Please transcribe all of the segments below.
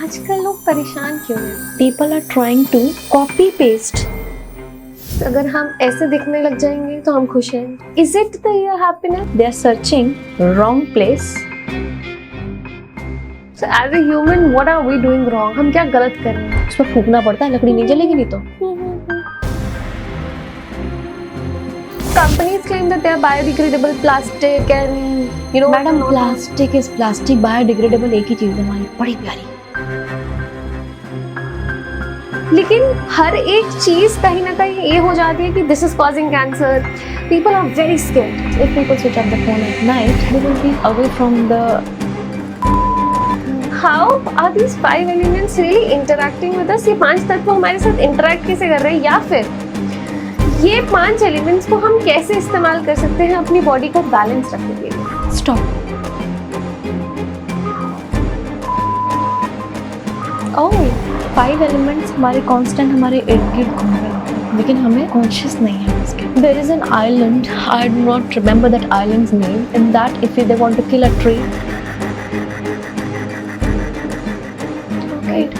आजकल लोग परेशान क्यों हैं? People are trying to copy paste. अगर हम ऐसे दिखने लग जाएंगे तो हम खुश हैं। Is it the happiness? They are searching wrong place. So as a human, what are we doing wrong? हम क्या गलत कर रहे हैं? उसमें फूकना पड़ता है, लकड़ी नहीं जलेगी नहीं तो। Companies claim that they are biodegradable plastic and madam plastic is plastic, biodegradable एक ही चीज है हमारी, बड़ी प्यारी। लेकिन हर एक चीज कहीं ना कहीं ये हो जाती है कि this is causing cancer. People are very scared. If people switch off the phone at night, they will be away from the. How are these 5 elements really interacting with us? ये 5 तत्व हमारे साथ interact कैसे कर रहे हैं, या फिर ये 5 एलिमेंट्स को हम कैसे इस्तेमाल कर सकते हैं अपनी बॉडी को बैलेंस रखने के लिए? Stop. ओह 5 elements हमारे constant हमारे इर्द गिर्द घूम रहे होते हैं, लेकिन हमें conscious नहीं है उसके। There is an island, I do not remember that island's name. In that, if they want to kill a tree, right?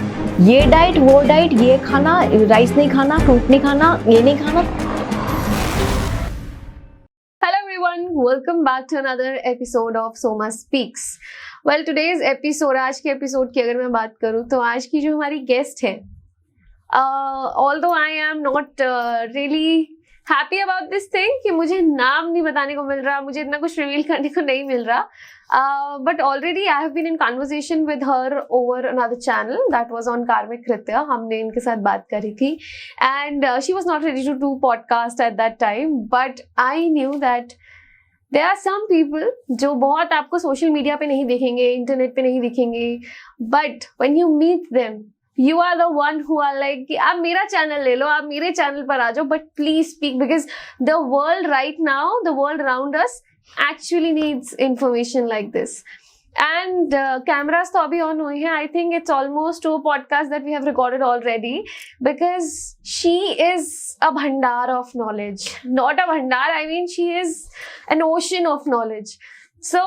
ये डाइट, वो डाइट, ये खाना, राइस नहीं खाना, फ्रूट नहीं खाना, ये नहीं खाना। Hello everyone, welcome back to another episode of Soma Speaks. Well, today's episode, आज के एपिसोड की अगर मैं बात करूँ तो आज की जो हमारी गेस्ट है, although I am not really happy about this thing कि मुझे नाम नहीं बताने को मिल रहा, मुझे इतना कुछ रिवील करने को नहीं मिल रहा, but already I have been in conversation with her over another channel that was on Karmik Kritya. हमने इनके साथ बात करी थी and she was not ready to do podcast at that time, but I knew that there are some people जो बहुत आपको social media पे नहीं दिखेंगे, इंटरनेट पे नहीं दिखेंगे, but when you meet them, you are the one who are like कि आप मेरा चैनल ले लो, आप मेरे चैनल पर आ जाओ, but please speak because the world right now, the world around us actually needs information like this. And cameras तो अभी on हुए हैं. I think it's almost 2 podcasts that we have recorded already because she is a bhandar of knowledge. Not a bhandar, I mean she is an ocean of knowledge. So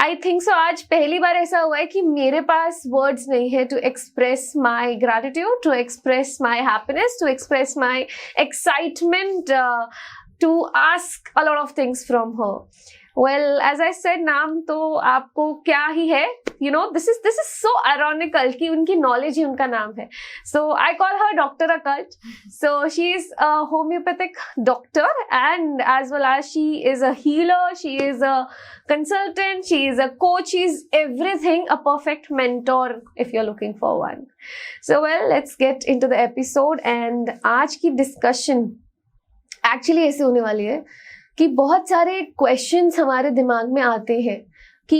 I think so आज पहली बार ऐसा हुआ है कि मेरे पास words नहीं है to express my gratitude, to express my happiness, to express my excitement, to ask a lot of things from her. Well, as I said, नाम तो आपको क्या ही है, you know, this is so ironical कि उनकी knowledge ही उनका नाम है. So I call her Dr. Occult. So she is a homeopathic doctor and as well as she is a healer, she is a consultant, she is a coach, she is everything, a perfect mentor if you're looking for one. So well, let's get into the episode and आज की discussion actually ऐसे होने वाली है कि बहुत सारे questions हमारे दिमाग में आते हैं कि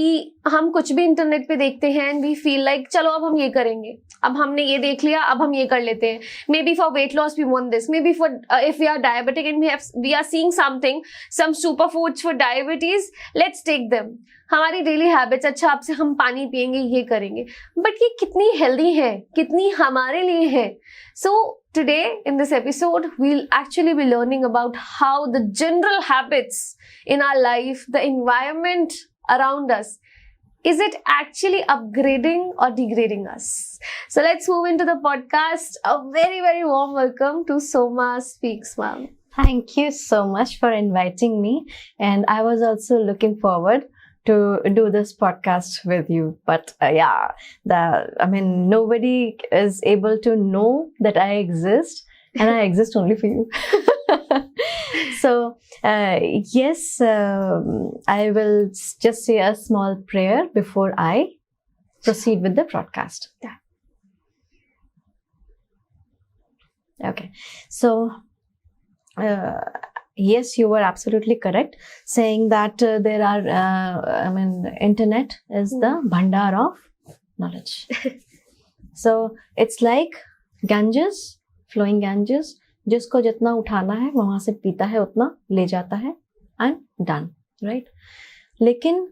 हम कुछ भी इंटरनेट पे देखते हैं एंड वी फील लाइक चलो अब हम ये करेंगे, अब हमने ये देख लिया, अब हम ये कर लेते हैं. Maybe for weight loss we want this, maybe for if we are diabetic and we are seeing something, some super foods for diabetes, let's take them. हमारी डेली हैबिट्स, अच्छा अब से हम पानी पियेंगे, ये करेंगे, बट ये कितनी हेल्दी है, कितनी हमारे लिए है? सो today in this episode we'll actually be learning about how the general habits in our life, the environment around us, is it actually upgrading or degrading us? So let's move into the podcast. A very very warm welcome to Soma Speaks, ma'am. Thank you so much for inviting me, and I was also looking forward to do this podcast with you, but nobody is able to know that I exist, and I exist only for you. So yes, I will just say a small prayer before I proceed with the broadcast. Yeah. Okay, so yes, you were absolutely correct saying that there are, internet is the bhandar of knowledge. So it's like Ganges, flowing Ganges, जिसको जितना उठाना है वहां से पीता है उतना ले जाता है and done, right? लेकिन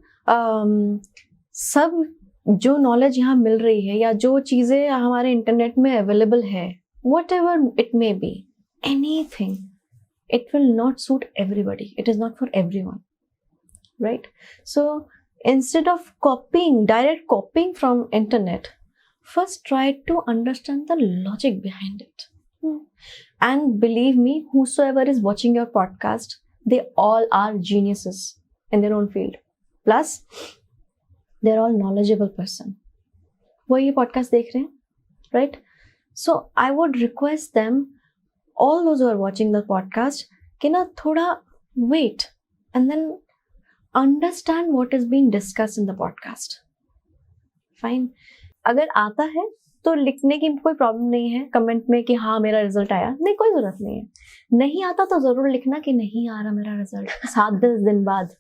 सब जो नॉलेज यहाँ मिल रही है या जो चीजें हमारे इंटरनेट में अवेलेबल है, whatever it may be, anything, it will not suit everybody. It is not for everyone, right? So instead of direct copying from internet, first try to understand the logic behind it. And believe me, whosoever is watching your podcast, they all are geniuses in their own field. Plus, they're all knowledgeable person. वो ये podcast देख रहे हैं, right? So I would request them, all those who are watching the podcast, कि ना थोड़ा wait and then understand what is being discussed in the podcast. Fine. अगर आता है तो लिखने की कोई प्रॉब्लम नहीं है कमेंट में कि हाँ मेरा रिजल्ट आया, नहीं कोई जरूरत नहीं है. नहीं आता तो जरूर लिखना कि नहीं आ रहा मेरा रिजल्ट 7-10 दिन बाद,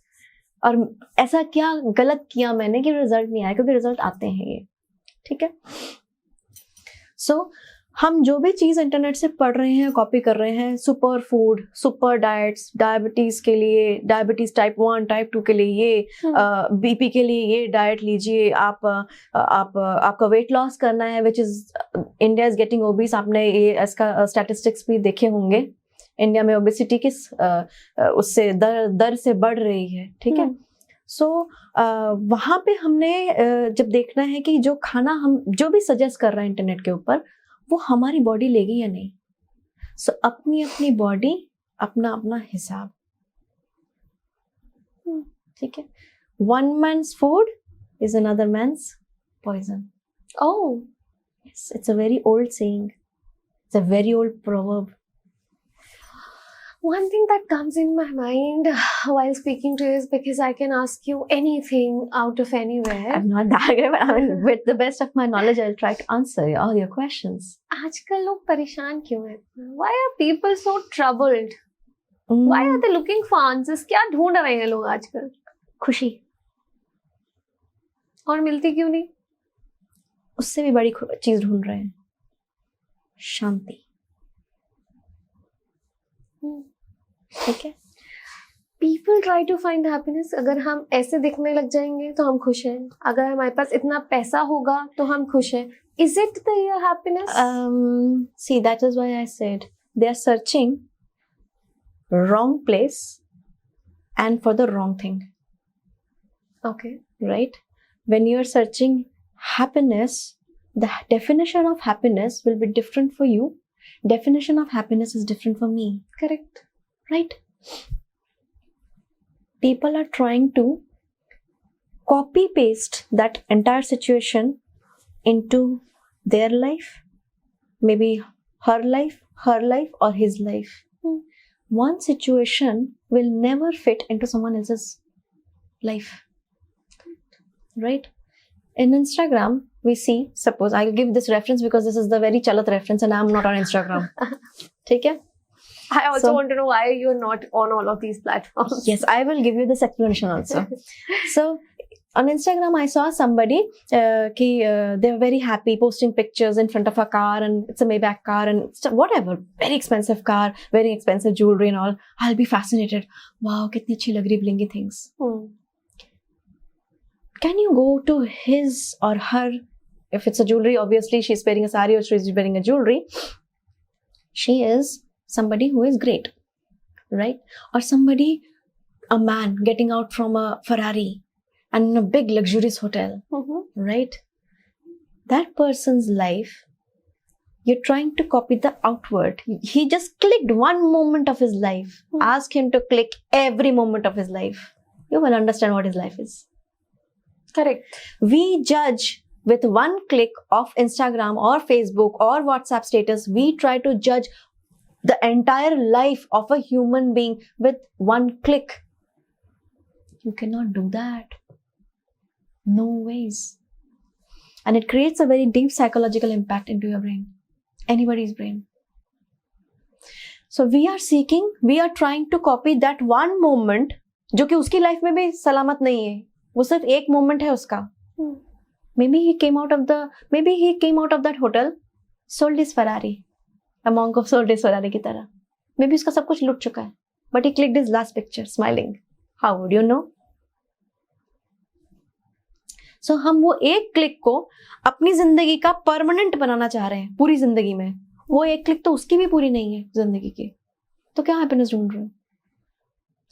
और ऐसा क्या गलत किया मैंने कि रिजल्ट नहीं आया, क्योंकि रिजल्ट आते हैं ये. ठीक है. सो हम जो भी चीज इंटरनेट से पढ़ रहे हैं, कॉपी कर रहे हैं, super food, super diets, diabetes के लिए, डायबिटीज टाइप 1 टाइप 2 के लिए ये, बीपी के लिए ये डाइट लीजिए, आपका वेट लॉस करना है, which is India is getting obese. आपने ये इसका स्टैटिस्टिक्स भी देखे होंगे. इंडिया में ओबेसिटी किस उससे दर से बढ़ रही है. ठीक है. सो वहां पे हमने जब देखना है कि जो खाना हम जो भी सजेस्ट कर रहे हैं इंटरनेट के ऊपर, वो हमारी बॉडी लेगी या नहीं. सो अपनी अपनी बॉडी, अपना अपना हिसाब. ठीक है. One man's food is another man's poison. Oh, Yes, it's a very old saying. It's a very old proverb. one thing that comes in my mind while speaking to you is because I can ask you anything out of anywhere. I'm not that good, but I mean, with the best of my knowledge, I'll try to answer all your questions. आजकल लोग परेशान क्यों हैं? Why are people so troubled? Why are they looking for answers? क्या ढूंढ रहे हैं लोग आजकल? खुशी. और मिलती क्यों नहीं? उससे भी बड़ी चीज ढूंढ रहे हैं. शांति. ठीक है. People try to find happiness. अगर हम ऐसे दिखने लग जाएंगे तो हम खुश हैं. अगर हमारे पास इतना पैसा होगा तो हम खुश हैं. Is it the real happiness? See, that is why I said they are searching wrong place and for the wrong thing. Okay. Right? When you are searching happiness, the definition of happiness will be different for you. Definition of happiness is different for me. Correct. Right? People are trying to copy paste that entire situation into their life, maybe her life, or his life. One situation will never fit into someone else's life. Right? In Instagram, we see, suppose I'll give this reference because this is the very chalat reference and I'm not on Instagram. ठीक है? I also want to know why you're not on all of these platforms. Yes, I will give you this explanation also. So, on Instagram, I saw somebody they were very happy posting pictures in front of a car, and it's a Maybach car and whatever, very expensive car, very expensive jewelry and all. I'll be fascinated. Wow, kitni achhi lag rahi blingy things. Can you go to his or her, if it's a jewelry, obviously she's wearing a sari or she's wearing a jewelry. She is somebody who is great, right? Or somebody, a man getting out from a Ferrari and in a big luxurious hotel, right? That person's life, you're trying to copy the outward. He just clicked one moment of his life. Ask him to click every moment of his life. You will understand what his life is. Correct. We judge with one click of Instagram or Facebook or WhatsApp status. We try to judge the entire life of a human being with one click. You cannot do that. No ways. And it creates a very deep psychological impact into your brain. Anybody's brain. So we are trying to copy that one moment जो कि उसकी life में भी सलामत नहीं है. वो सिर्फ एक मोमेंट है उसका. Maybe he came out of that hotel, sold his Ferrari. A monk of sold his Ferrari की तरह. Maybe उसका सब कुछ लुट चुका है. But he clicked his last picture, smiling. How would you know? So हम वो एक क्लिक को अपनी जिंदगी का परमानेंट बनाना चाह रहे हैं, पूरी जिंदगी में. वो एक क्लिक तो उसकी भी पूरी नहीं है जिंदगी की. तो क्या हैप्पीनेस ढूंढ रहे हैं?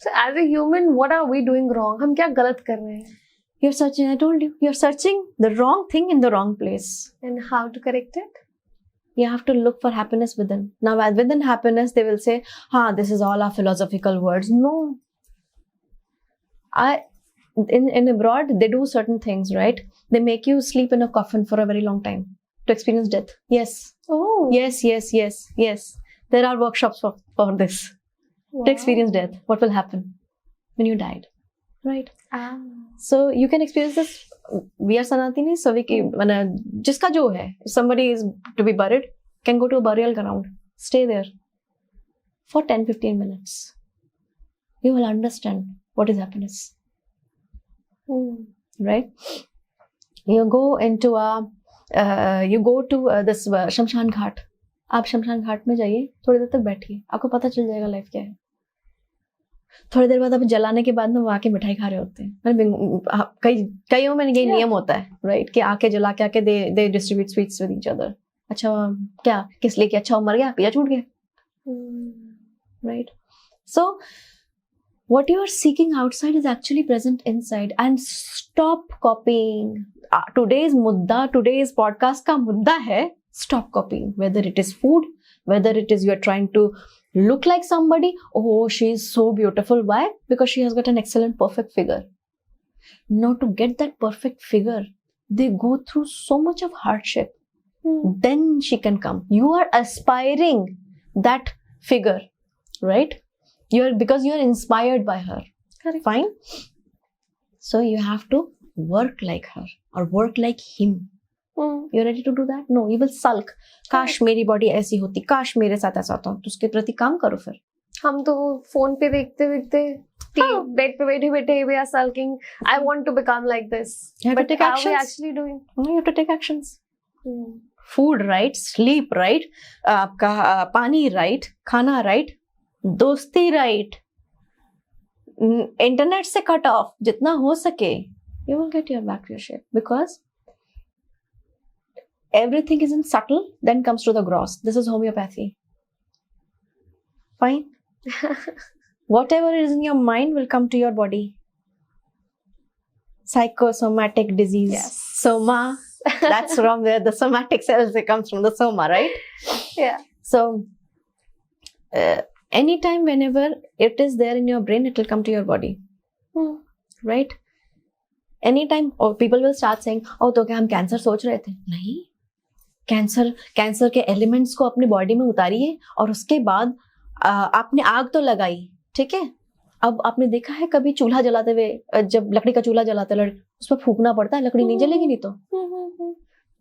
So as a human, what are we doing wrong? हम क्या गलत कर रहे हैं? You're searching, I told you, you're searching the wrong thing in the wrong place. And how to correct it? You have to look for happiness within. Now, within happiness, they will say, this is all our philosophical words. No. In abroad, they do certain things, right? They make you sleep in a coffin for a very long time to experience death. Yes. Oh. Yes. There are workshops for this. Wow. To experience death. What will happen when you died? Right? So you can experience this. We are Sanatini, so jiska jo hai, if somebody is to be buried, can go to a burial ground, stay there for 10-15 minutes. You will understand what is happiness. Right? You go to this शमशान घाट. आप शमशान घाट में जाइए, थोड़ी देर तक बैठिए, आपको पता चल जाएगा लाइफ क्या है. थोड़ी देर बाद आप जलाने के बाद में वो आके मिठाई खा रहे होते हैं. कईयों में ये नियम होता है, राइट, कि आके जला के आके they distribute sweets with each other. अच्छा क्या, किस लिए कि अच्छा मर गया, पिया छूट गया, right. So what you are seeking outside is actually present inside. And stop copying. Today's podcast का मुद्दा है stop copying. Whether it is food, whether it is you are trying to look like somebody. Oh, she is so beautiful. Why? Because she has got an excellent, perfect figure. Now, to get that perfect figure, they go through so much of hardship. Then she can come. You are aspiring that figure, right? Because you are inspired by her. Correct. Fine. So you have to work like her or work like him. You're ready to do that? No, you will sulk. काश मेरी body ऐसी होती, काश मेरे साथ ऐसा होता. तो उसके प्रति काम करो फिर. हम तो फोन पे देखते बेड पे बैठे we are sulking. I want to become like this. You have But to take how actions. are we actually doing? You have to take actions. Food right, sleep right, आपका पानी right, खाना right, दोस्ती right, internet से cut off जितना हो सके. You will get your back your shape because everything is in subtle then comes to the gross. This is homeopathy. Fine. Whatever is in your mind will come to your body. Psychosomatic disease. Yes. Soma. That's from where the somatic cells, it comes from the soma, right? Yeah. So anytime, whenever it is there in your brain, it will come to your body. Right? Anytime, or people will start saying, oh, तो क्या हम cancer सोच रहे थे? नहीं. Cancer के elements को अपनी बॉडी में उतारिए और उसके बाद आपने आग तो लगाई, ठीक है. अब आपने देखा है कभी चूल्हा जलाते हुए, जब लकड़ी का चूल्हा जलाते हुए उस पर फूकना पड़ता है, लकड़ी नहीं जलेगी नहीं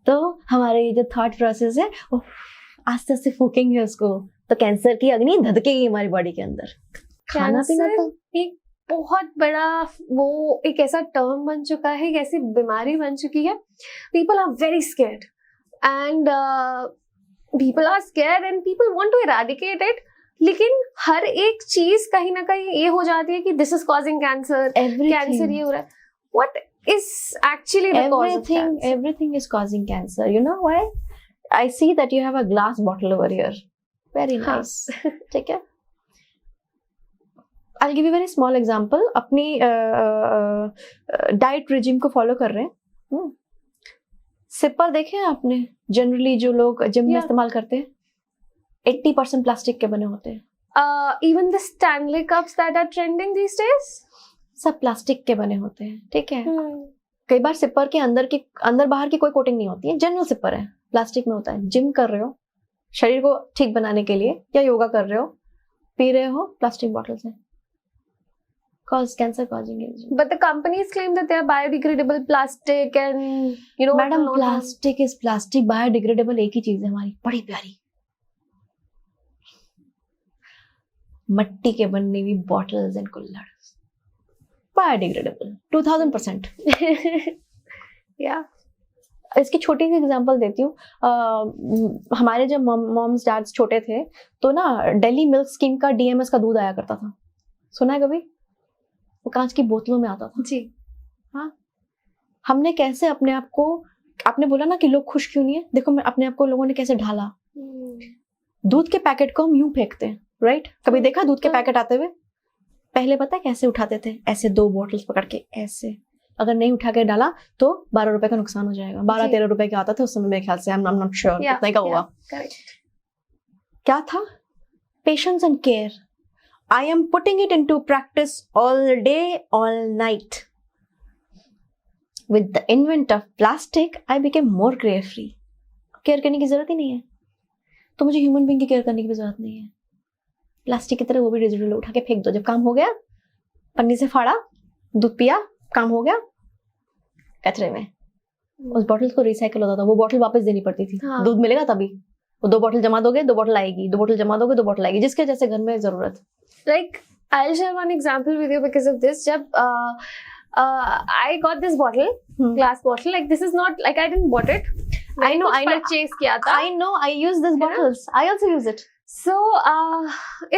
तो हमारे ये जो थॉट प्रोसेस है वो आस्ते आस्ते फूकेंगे उसको, तो कैंसर की अग्नि धधकेगी हमारी बॉडी के अंदर. खाना पीना तो एक बहुत बड़ा वो एक ऐसा टर्म बन चुका है, एक ऐसी बीमारी बन चुकी है. People are very scared and people are scared and people want to eradicate it. लेकिन हर एक चीज कहीं ना कहीं ये हो जाती है कि this is causing cancer, cancer ये हो रहा है. What is actually the cause of cancer? Everything is causing cancer. You know why? I see that you have a glass bottle over here. Very nice. ठीक है. I'll give you a very small example. अपनी diet regime को follow कर रहे हैं. Sipper देखे हैं आपने? जनरली जो लोग जिम में इस्तेमाल करते हैं 80% प्लास्टिक के बने होते हैं. Even the Stanley cups that are trending these days, सब प्लास्टिक के बने होते हैं, ठीक है. कई बार सिपर के अंदर बाहर की कोई कोटिंग नहीं होती है. जनरल सिपर है, प्लास्टिक में होता है. जिम कर रहे हो शरीर को ठीक बनाने के लिए या योगा कर रहे हो, पी रहे हो प्लास्टिक बॉटल से, cancer causing agent. But the companies claim that they are biodegradable plastic and you know. Madam plastic is plastic, biodegradable एक ही चीज है हमारी बड़ी प्यारी, मट्टी के बनने हुई बॉटल्स एंड कुल्हड़, बायोडिग्रेडेबल 2000%. या इसकी छोटी सी एग्जांपल देती हूँ. हमारे जब मॉम्स डैड्स छोटे थे तो ना दिल्ली मिल्क स्कीम का DMS का दूध आया करता था. सुना है कभी? वो कांच की बोतलों में आता था जी. हाँ, हमने कैसे अपने आप को, आपने बोला ना कि लोग खुश क्यों नहीं है, देखो मैं अपने आप को लोगों ने कैसे ढाला. दूध के पैकेट को हम यूं फेंकते हैं, राइट? कभी देखा दूध के पैकेट आते हुए? पहले पता है कैसे उठाते थे? ऐसे 2 बॉटल्स पकड़ के ऐसे अगर नहीं उठा के डाला तो 12 रुपए का नुकसान हो जाएगा. 12-13 रुपए का आता था उस समय मेरे ख्याल से. I'm not sure कितने का होगा. क्या था? Patience and care. I am putting it into practice all day, all night. With the invent of plastic, I became more care-free. Care करने की जरूरत ही नहीं है, तो मुझे ह्यूमन बीइंग की केयर करने की भी जरूरत नहीं है. प्लास्टिक की तरह वो भी रेजिडुअल उठा के फेंक दो. जब काम हो गया, पन्नी से फाड़ा, दूध पिया, काम हो गया, कचरे में. उस बॉटल को रिसाइकल होता था, वो बॉटल वापस देनी पड़ती थी. हाँ. दूध मिलेगा तभी. वो 2 बॉटल जमा दोगे, 2 बॉटल आएगी, 2 बॉटल जमा दोगे, 2 बॉटल आएगी, जिसके जैसे घर में जरूरत. Like, I'll share one example with you because of this. जब I got this bottle, glass bottle. Like, this is not like I didn't bought it. I know. Purchase किया था. I know. I use these bottles. I also use it. So,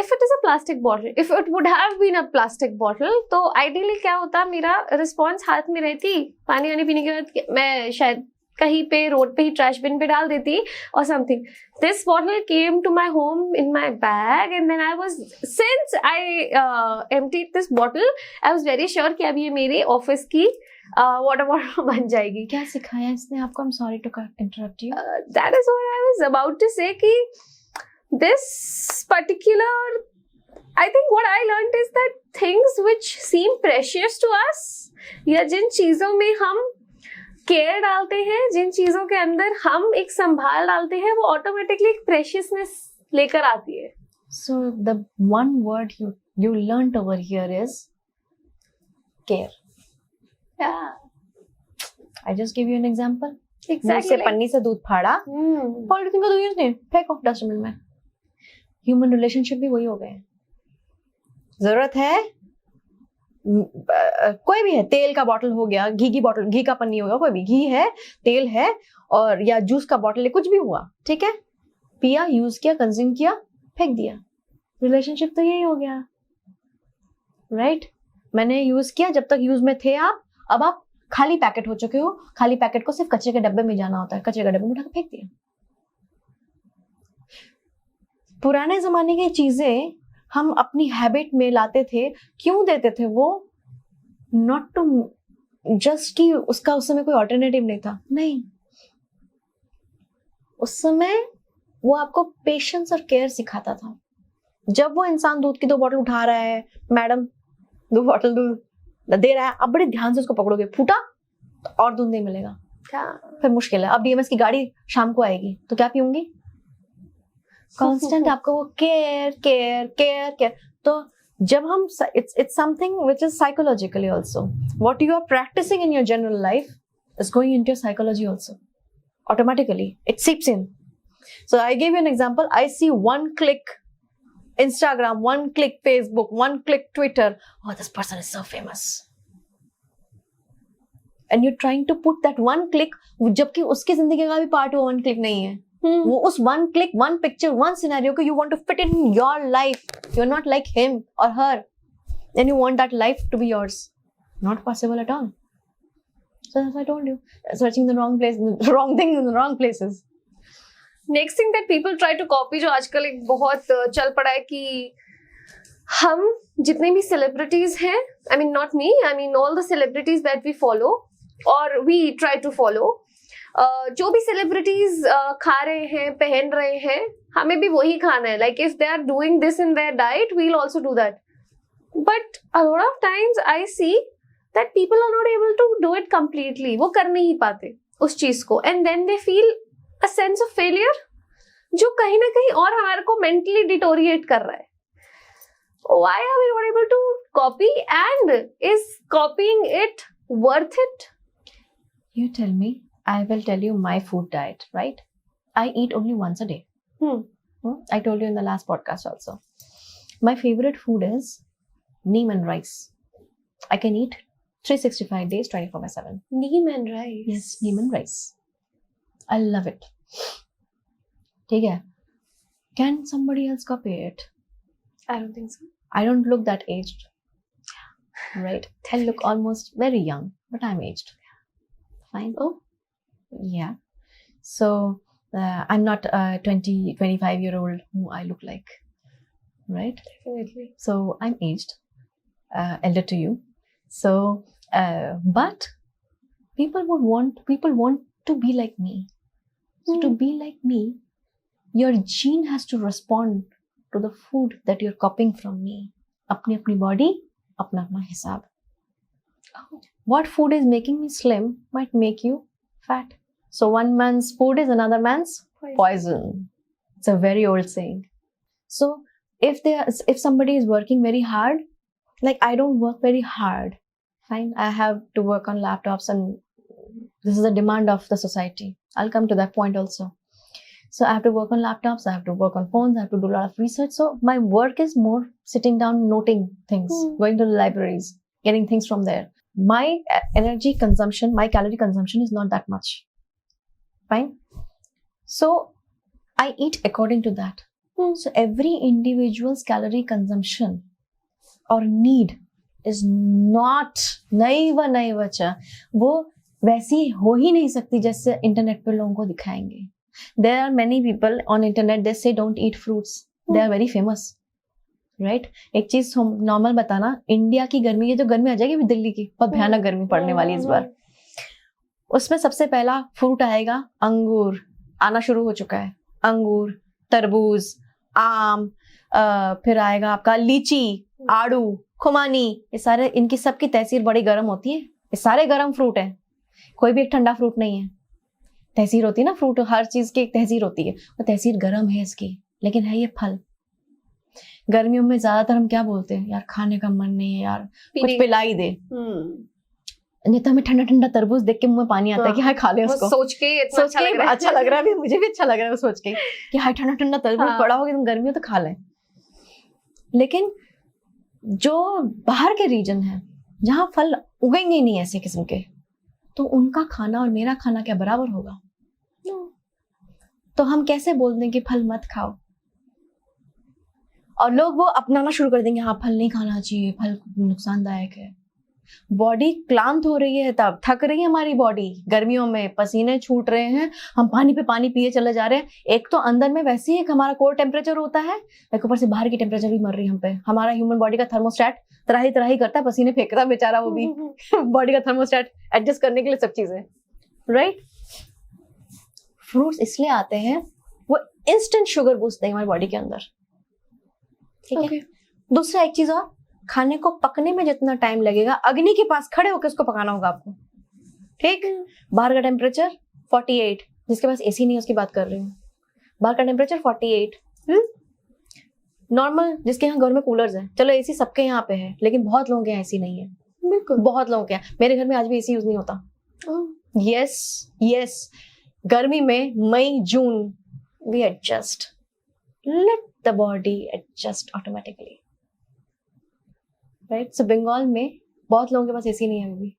if it is a plastic bottle, if it would have been a plastic bottle, तो ideally क्या होता, मेरा response हाथ में रहती, पानी वानी पीने के बाद मैं शायद कहीं पे रोड पे ही ट्रैश बिन पे डाल देती or something. This bottle came to my home in my bag and then since I emptied this bottle, I was very sure कि अब ये मेरे ऑफिस की water bottle बन जाएगी. क्या सिखाया इसने आपको? I'm sorry to interrupt you. That is what I was about to say कि this particular, I think what I learned is that things which seem precious to us, या जिन चीजों में हम केयर डालते हैं, जिन चीजों के अंदर हम एक संभाल डालते हैं, वो ऑटोमेटिकली एक प्रेशियसनेस लेकर आती है. So the one word you learned over here is care. Yeah. I just give you an example. Exactly. से पन्नी से दूध फाड़ा, पॉलिथीन का दूध यूज नहीं, फेंको डस्टबिन में. ह्यूमन रिलेशनशिप भी वही हो गए. जरूरत है, कोई भी है, तेल का बॉटल हो गया, घी की बॉटल, घी का पन्नी हो गया, कोई भी घी है, तेल है, और या जूस का बॉटल है, कुछ भी हुआ, ठीक है, पिया, यूज किया, कंज्यूम किया, फेंक दिया. रिलेशनशिप तो यही हो गया, राइट? मैंने यूज किया, जब तक यूज में थे आप, अब आप खाली पैकेट हो चुके हो. खाली पैकेट को सिर्फ कचरे के डब्बे में जाना होता है, कचरे के डब्बे में उठा के फेंक दिया. पुराने जमाने की चीजें हम अपनी हैबिट में लाते थे. क्यों देते थे वो? नॉट टू जस्ट कि उसका उस समय कोई ऑल्टरनेटिव नहीं था, नहीं. उस समय वो आपको पेशेंस और केयर सिखाता था. जब वो इंसान दूध की 2 बॉटल उठा रहा है, मैडम 2 बॉटल दूध दे रहा है, अब बड़े ध्यान से उसको पकड़ोगे, फूटा तो और दूध नहीं मिलेगा, फिर मुश्किल है. अब डीएमएस की गाड़ी शाम को आएगी तो क्या पीऊंगी? कांस्टेंट आपको वो केयर केयर केयर केयर. तो जब हम it's something which is psychologically also. What you are practicing in your general life is going into your psychology also. Automatically, it seeps in. So I give you an example. I see 1 click Instagram, 1 click Facebook, 1 click Twitter. Oh, this person is so famous. And you're trying to put that 1 click, जबकि उसकी जिंदगी का भी part वो 1 click नहीं है. वो उस 1 click, 1 picture, 1 scenario को you want to fit in your life. You're not like him or her, and you want that life to be yours. Not possible at all. So as I told you, searching the wrong place, the wrong things in the wrong places. Next thing that people try to copy, जो आजकल एक बहुत चल पड़ा है कि हम जितने भी सेलिब्रिटीज हैं, I mean not me, I mean all the celebrities that we follow or we try to follow, जो भी सेलिब्रिटीज खा रहे हैं, पहन रहे हैं, हमें भी वही खाना है. Like if they are doing this in their diet, we will also do that. But a lot of times I see that people are not able to do it completely. वो कर नहीं पाते उस चीज को, and then they feel a sense of failure, जो कहीं ना कहीं और हमारे को मेंटली डिटोरिएट कर रहा है. Why are we not able to copy, and is copying it worth it? You tell me. I will tell you my food diet, right? I eat only once a day. I told you in the last podcast also. My favorite food is neem and rice. I can eat 365 days, 24/7. Neem and rice? Yes, neem and rice. I love it. ठीक है? Can somebody else copy it? I don't think so. I don't look that aged. Right? I look almost very young, but I'm aged. Fine. Oh. Yeah. So I'm not a 25-year-old who I look like, right? Definitely. So I'm aged, elder to you. So But people want to be like me. So to be like me, your gene has to respond to the food that you're copying from me. अपनी अपनी body, अपना अपना हिसाब. What food is making me slim might make you fat. So one man's food is another man's poison. It's a very old saying. So if somebody is working very hard, like I don't work very hard, fine, I have to work on laptops and this is a demand of the society. I'll come to that point also. So I have to work on laptops, I have to work on phones, I have to do a lot of research. So my work is more sitting down, noting things, going to the libraries, getting things from there. My energy consumption, my calorie consumption is not that much. Fine. So I eat according to that. So every individual's calorie consumption or need is not नैव वो वैसी हो ही नहीं सकती जैसे internet पे लोगों को दिखाएंगे. There are many people on internet, they say don't eat fruits. They are very famous, right? एक चीज नॉर्मल बताना, इंडिया की गर्मी, ये जो गर्मी आ जाएगी दिल्ली की, बहुत भयानक गर्मी पड़ने वाली इस बार. उसमें सबसे पहला फ्रूट आएगा अंगूर. आना शुरू हो चुका है अंगूर, तरबूज, आम, फिर आएगा आपका लीची, आड़ू, खुमानी. ये सारे, इनकी सबकी तहसीर बड़ी गर्म होती है. ये सारे गर्म फ्रूट हैं, कोई भी एक ठंडा फ्रूट नहीं है. तहसीर होती है ना, फ्रूट हर चीज की एक तहसीर होती है, वो तहसीर गर्म है इसकी, लेकिन है ये फल. गर्मियों में ज्यादातर हम क्या बोलते हैं, यार खाने का मन नहीं है यार, कुछ पिला ही दे. नहीं तो हमें ठंडा ठंडा तरबूज देख के मुंह में पानी आता है कि हाय खा ले उसको. सोच के अच्छा लग रहा है, मुझे भी अच्छा लग रहा है सोच के कि हाय ठंडा ठंडा तरबूज पड़ा होगा तुम गर्मियों तो खा लें. लेकिन जो बाहर के रीजन है जहाँ फल उगेंगे ही नहीं ऐसे किस्म के, तो उनका खाना और मेरा खाना क्या बराबर होगा? तो हम कैसे बोल दें कि फल मत खाओ, और लोग वो अपनाना शुरू कर देंगे, हाँ फल नहीं खाना चाहिए, फल नुकसानदायक है. बॉडी क्लांत हो रही है, तब थक रही है हमारी बॉडी, गर्मियों में पसीने छूट रहे हैं, हम पानी पे पानी पिए चले जा रहे हैं. एक तो अंदर में वैसे ही एक हमारा कोर टेम्परेचर होता है, एक ऊपर से बाहर की टेम्परेचर भी मर रही है हम पे. हमारा ह्यूमन बॉडी का थर्मोस्टेट तराही करता है, पसीने फेंकता है बेचारा वो भी. बॉडी का थर्मोस्टेट एडजस्ट करने के लिए सब चीजें, राइट. फ्रूट्स इसलिए आते हैं, वो इंस्टेंट शुगर बूस्ट देंगे हमारी बॉडी के अंदर. ठीक है. दूसरा एक चीज और, खाने को पकने में जितना टाइम लगेगा, अग्नि के पास खड़े होकर उसको पकाना होगा आपको. ठीक. बाहर का टेम्परेचर 48, जिसके पास एसी नहीं है उसकी बात कर रही हूँ. बाहर का टेम्परेचर 48, नॉर्मल जिसके यहाँ घर में कूलर्स है, चलो एसी सबके यहाँ पे है, लेकिन बहुत लोगों के यहाँ एसी नहीं है. बिल्कुल बहुत लोगों के यहाँ, मेरे घर में आज भी एसी यूज नहीं होता. यस, गर्मी में मई जून we adjust, let the body adjust automatically, right. So Bengal में बहुत लोगों के पास एसी नहीं है अभी.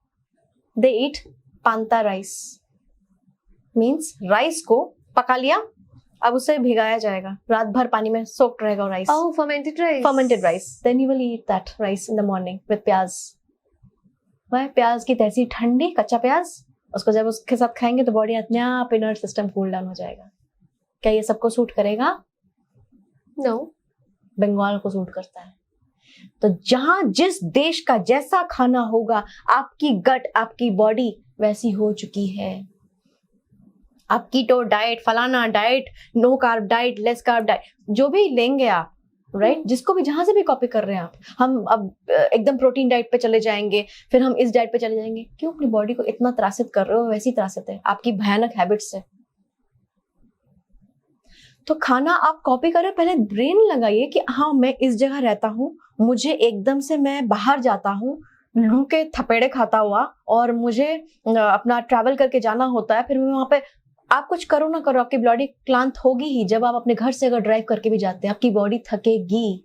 They eat panta rice, means rice को पका लिया, अब उसे भिगाया जाएगा, रात भर पानी में सोक्ड रहेगा rice. fermented rice. Then you will eat that rice in the morning with प्याज. वह प्याज की तहसीर ठंडी, कच्चा प्याज, उसको जब उसके साथ खाएंगे तो बॉडी अपने आप इनर्ट सिस्टम कूल डाउन हो जाएगा. क्या ये सबको सूट करेगा? नो. बंगाल को सूट करता है. तो जहां जिस देश का जैसा खाना होगा, आपकी गट, आपकी बॉडी वैसी हो चुकी है. आप कीटो डाइट, फलाना diet, no carb diet, less carb diet, जो भी लेंगे आप, राइट, जिसको भी जहां से भी कॉपी कर रहे हैं आप. हम अब एकदम प्रोटीन डाइट पे चले जाएंगे, फिर हम इस डाइट पे चले जाएंगे. क्यों अपनी बॉडी को इतना त्रासित कर रहे हो? वैसी त्रासित है आपकी भयानक हैबिट्स से. तो खाना आप कॉपी करें, पहले ब्रेन लगाइए कि हाँ मैं इस जगह रहता हूँ, मुझे एकदम से मैं बाहर जाता हूँ लू के थपेड़े खाता हुआ, और मुझे अपना ट्रैवल करके जाना होता है, फिर मैं वहां पे, आप कुछ करो ना करो, आपकी बॉडी क्लांत होगी ही. जब आप अपने घर से अगर ड्राइव करके भी जाते हैं, आपकी बॉडी थकेगी,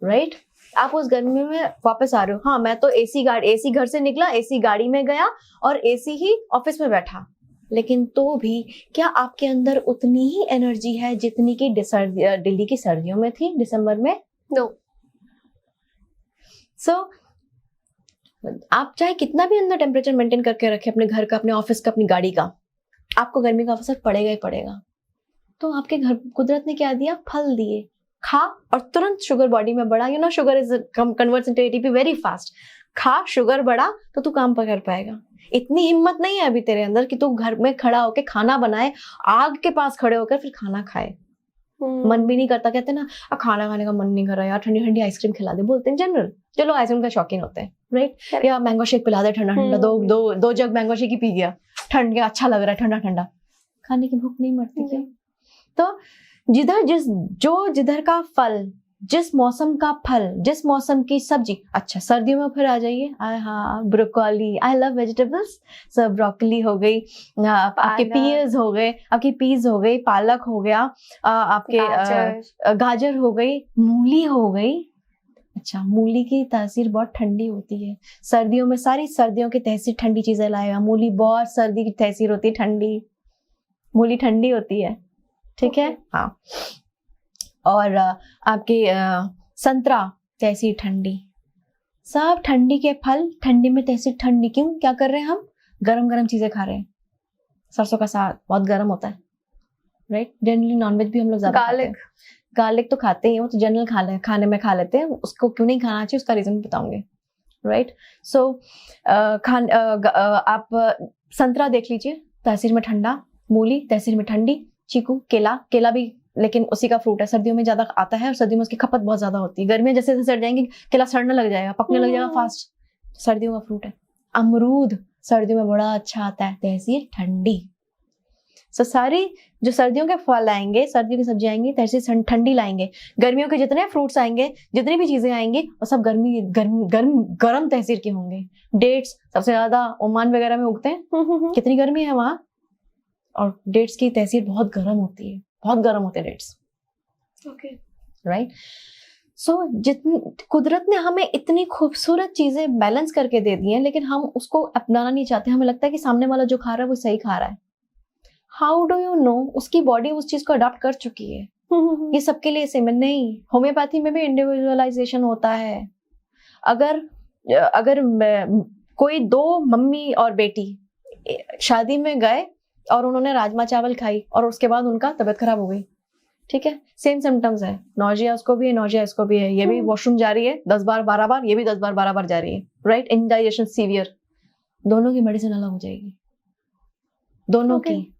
राइट. आप उस गर्मी में वापस आ रहे हो, हाँ मैं तो एसी घर से निकला, एसी गाड़ी में गया और एसी ही ऑफिस में बैठा, लेकिन तो भी क्या आपके अंदर उतनी ही एनर्जी है जितनी की दिल्ली की सर्दियों में थी दिसंबर में? नो. सो आप चाहे कितना भी अंदर टेम्परेचर मेंटेन करके रखे अपने घर का, अपने ऑफिस का, अपनी गाड़ी का, आपको गर्मी का असर पड़ेगा ही पड़ेगा. तो आपके घर कुदरत ने क्या दिया? फल दिए, खा और तुरंत शुगर बॉडी में बढ़ा. Sugar is converts into ATP very fast. खा, शुगर बढ़ा तो तू काम कर पाएगा। इतनी हिम्मत नहीं है अभी तेरे अंदर कि तू घर में खड़ा होके खाना बनाए, आग के पास खड़े होकर फिर खाना खाए। मन भी नहीं करता, कहते ना खाना खाने का मन नहीं कर रहा यार, ठंडी ठंडी आइसक्रीम खिला दे, बोलते हैं जनरल। चलो आइसक्रीम का शौकीन होते हैं, राइट, या मैंगो शेक पिला दे ठंडा ठंडा, दो जग मैंगो शेक ही पी गया, ठंड के अच्छा लग रहा है ठंडा ठंडा, खाने की भूख नहीं मरती क्या? तो जिधर का फल, जिस मौसम का फल, जिस मौसम की सब्जी। अच्छा सर्दियों में फिर आ जाइए, हाँ ब्रोकोली, आई लव वेजिटेबल्स। सब ब्रोकोली हो गई, आपके पीज हो गए, आपकी पीज हो गई, पालक हो गया, आपके गाजर हो गई, मूली हो गई। अच्छा मूली की तासीर बहुत ठंडी होती है सर्दियों में, सारी सर्दियों की तहसीर ठंडी चीजें लाएगा। मूली बहुत सर्दी की तहसीर होती है, ठंडी मूली ठंडी होती है, ठीक है। हाँ, और आपके संतरा तहसीर ठंडी, सब ठंडी के फल ठंडी में तहसीर ठंडी। क्यों, क्या कर रहे हैं हम? गरम गरम चीजें खा रहे हैं। सरसों का साग बहुत गरम होता है, राइट। जनरली नॉनवेज भी हम लोग ज्यादा खाते हैं, गार्लिक तो खाते ही हैं, वो तो जनरल खाने में खा लेते हैं, उसको क्यों नहीं खाना चाहिए उसका रीजन बताऊंगी, राइट। सो आप संतरा देख लीजिए, तहसीर में ठंडा, मूली तहसीर में ठंडी, चीकू, केला भी लेकिन उसी का फ्रूट है, सर्दियों में ज्यादा आता है और सर्दियों में उसकी खपत बहुत ज्यादा होती है। गर्मियां जैसे जैसे सड़ जाएंगी केला सड़ने लग जाएगा, पकने लग जाएगा फास्ट, सर्दियों का फ्रूट है। अमरूद सर्दियों में बड़ा अच्छा आता है, तहसीर ठंडी। सो सारी जो सर्दियों के फल आएंगे, सर्दियों की सब्जी आएंगी, तहसीर ठंडी लाएंगे। गर्मियों के जितने फ्रूट्स आएंगे, जितनी भी चीजें आएंगी, वो सब गर्म तहसीर के होंगे। डेट्स सबसे ज्यादा ओमान वगैरह में उगते हैं, कितनी गर्मी है वहां, और डेट्स की तहसीर बहुत गर्म होती है, बहुत गर्म होते हैं डेट्स, ओके, राइट। सो जितनी कुदरत ने हमें इतनी खूबसूरत चीजें बैलेंस करके दे दी हैं, लेकिन हम उसको अपनाना नहीं चाहते। हमें लगता है कि सामने वाला जो खा रहा है वो सही खा रहा है। हाउ डू यू नो उसकी बॉडी उस चीज को अडॉप्ट कर चुकी है? ये सबके लिए सेम नहीं, होम्योपैथी में भी इंडिविजुअलाइजेशन होता है। अगर कोई दो मम्मी और बेटी शादी में गए और उन्होंने राजमा चावल खाई और उसके बाद उनका तबीयत खराब हो गई, ठीक है, सेम सिम्टम्स है, नोजिया उसको भी है, नोजिया इसको भी है, ये भी वॉशरूम जा रही है 10 बार 12 बार, ये भी 10 बार 12 बार जा रही है, राइट, इंडाइजेशन सीवियर, दोनों की मेडिसिन अलग हो जाएगी, दोनों की।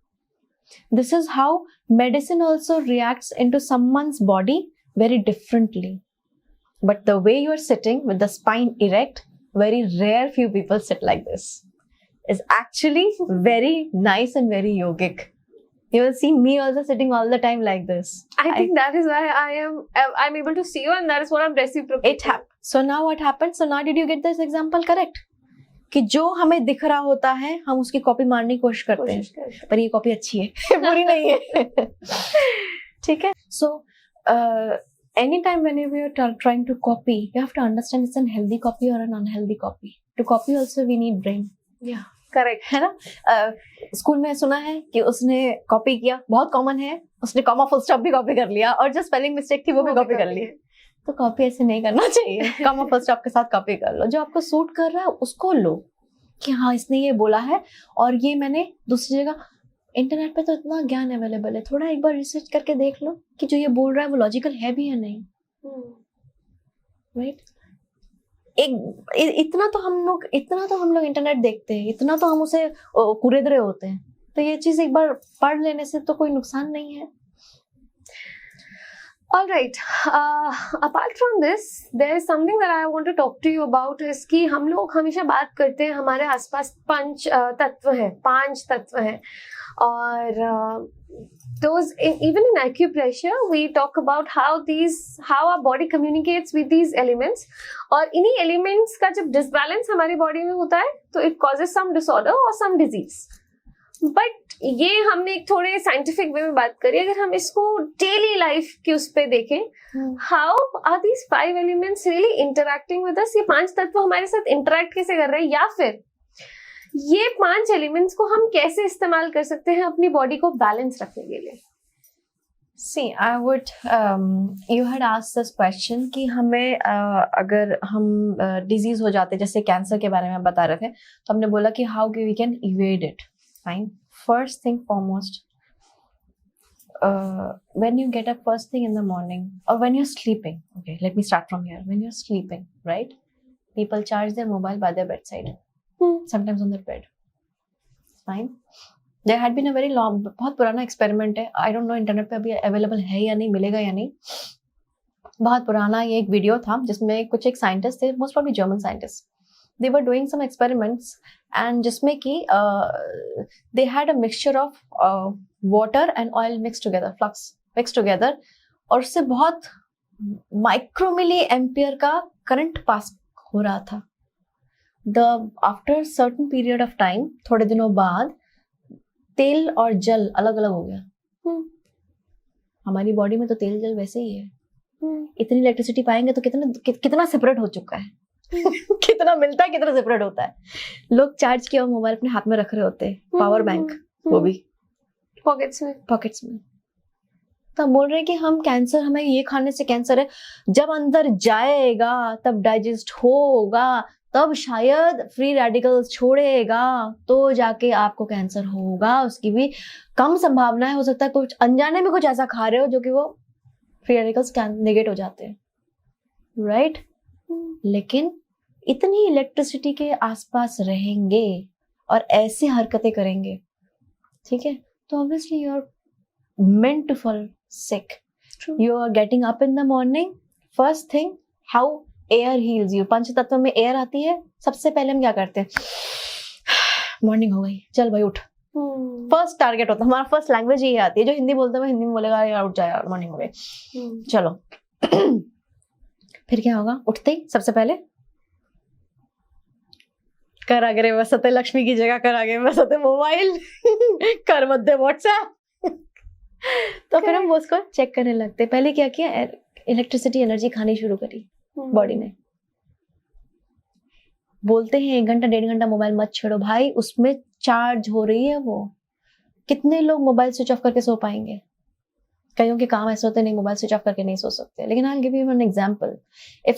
This is how medicine also reacts into someone's body very differently, but the way you are sitting with the spine erect, very rare few people sit like this, is actually very nice and very yogic. You will see me also sitting all the time like this. I think that is why I'm able to see you, and that is what I'm reciprocating. It happened. So now what happened? So now did you get this example correct? कि जो हमें दिख रहा होता है हम उसकी copy मारने की कोशिश करते हैं, पर ये कॉपी अच्छी है, बुरी नहीं है, ठीक है। So anytime whenever you're trying to copy, you have to understand it's an healthy copy or an unhealthy copy. To copy also we need brain. Yeah. Correct है ना। स्कूल में सुना है कि उसने कॉपी किया, बहुत कॉमन है, उसने कॉमा फुल स्टॉप भी कॉपी कर लिया और जो स्पेलिंग मिस्टेक थी वो भी कॉपी कर ली। तो कॉपी ऐसे नहीं करना चाहिए, कॉमा फुल स्टॉप के साथ कॉपी कर लो, जो आपको सूट कर रहा है उसको लो, कि हाँ इसने ये बोला है और ये मैंने दूसरी जगह। इंटरनेट पे तो इतना ज्ञान अवेलेबल है, थोड़ा एक बार रिसर्च करके देख लो कि जो ये बोल रहा है वो लॉजिकल है भी या नहीं, राइट। इतना तो हम लोग इंटरनेट देखते हैं, इतना तो हम उसे कुरेद रहे होते हैं, तो ये चीज एक बार पढ़ लेने से तो कोई नुकसान नहीं है। All right. Apart from this, there is something that I want to talk to you about is कि हम लोग हमेशा बात करते हैं हमारे आसपास पांच तत्व हैं और those even in acupressure we talk about how our body communicates with these elements, और इन्हीं elements का जब disbalance हमारी body में होता है तो it causes some disorder or some disease. But ये हमने एक थोड़े साइंटिफिक वे में बात करी, अगर हम इसको डेली लाइफ के उस पे देखें, how are these 5 elements really interacting with us? ये 5 तत्व हमारे साथ इंटरैक्ट कैसे कर रहे हैं, या फिर ये 5 एलिमेंट्स को हम कैसे इस्तेमाल कर सकते हैं अपनी बॉडी को बैलेंस रखने के लिए? See, I would you had asked this question कि हमें अगर हम डिजीज हो जाते, जैसे कैंसर के बारे में बता रहे थे, तो हमने बोला कि how we can evade it. Fine. First thing foremost, when you get up first thing in the morning or when you're sleeping, okay, let me start from here. When you're sleeping, right, people charge their mobile by their bedside, sometimes on their bed. Fine. There had been a very long, बहुत पुराना experiment है. I don't know internet पे अभी available है या नहीं, मिलेगा या नहीं. बहुत पुराना ये एक वीडियो था जिसमें कुछ एक साइंटिस्ट थे, most probably German scientist. They were doing some experiments and जिसमें कि they had a mixture of water and oil mixed together, flux mixed together, और उससे बहुत माइक्रोमिली एम्पियर का करंट पास हो रहा था. After certain period of time, थोड़े दिनों बाद तेल और जल अलग अलग हो गया. हमारी बॉडी में तो तेल जल वैसे ही है. इतनी इलेक्ट्रिसिटी पाएंगे तो कितना सेपरेट हो चुका है. कितना मिलता है, कितना सेपरेट होता है. लोग चार्ज किया मोबाइल अपने हाथ में रख रहे होते हैं, पावर बैंक, वो भी पॉकेट्स में. तो हम बोल रहे हैं कि हम कैंसर, हमें ये खाने से कैंसर है. जब अंदर जाएगा तब डाइजेस्ट होगा, तब शायद फ्री रेडिकल्स छोड़ेगा, तो जाके आपको कैंसर होगा. उसकी भी कम संभावना है. हो सकता है कुछ अनजाने में कुछ ऐसा खा रहे हो जो कि वो फ्री रेडिकल्स नेगेट हो जाते हैं, राइट? लेकिन इतनी इलेक्ट्रिसिटी के आसपास रहेंगे और ऐसे हरकतें करेंगे, ठीक है, तो obviously you are meant to fall sick. True. You are getting up in the morning. First thing, how air heals you. पंच तत्व में एयर आती है. सबसे पहले हम क्या करते हैं? मॉर्निंग हो गई, चल भाई उठ. फर्स्ट टारगेट होता है हमारा. फर्स्ट लैंग्वेज यही आती है. जो हिंदी बोलते हैं हिंदी में बोलेगा यार उठ जाए यार, मॉर्निंग हो गई, चलो. फिर क्या होगा? उठते ही सबसे पहले कर आगे वसते लक्ष्मी की जगह कर आगे वसते मोबाइल, कर मध्य व्हाट्सएप. तो फिर हम उसको चेक करने लगते. पहले क्या किया? इलेक्ट्रिसिटी एनर्जी खानी शुरू करी बॉडी ने. बोलते हैं 1 घंटा 1.5 घंटा मोबाइल मत छेड़ो भाई, उसमें चार्ज हो रही है वो. कितने लोग मोबाइल स्विच ऑफ करके सो पाएंगे? कईयों के काम ऐसे होते नहीं, मोबाइल स्विच ऑफ करके नहीं सो सकते. लेकिन I will give you an example. If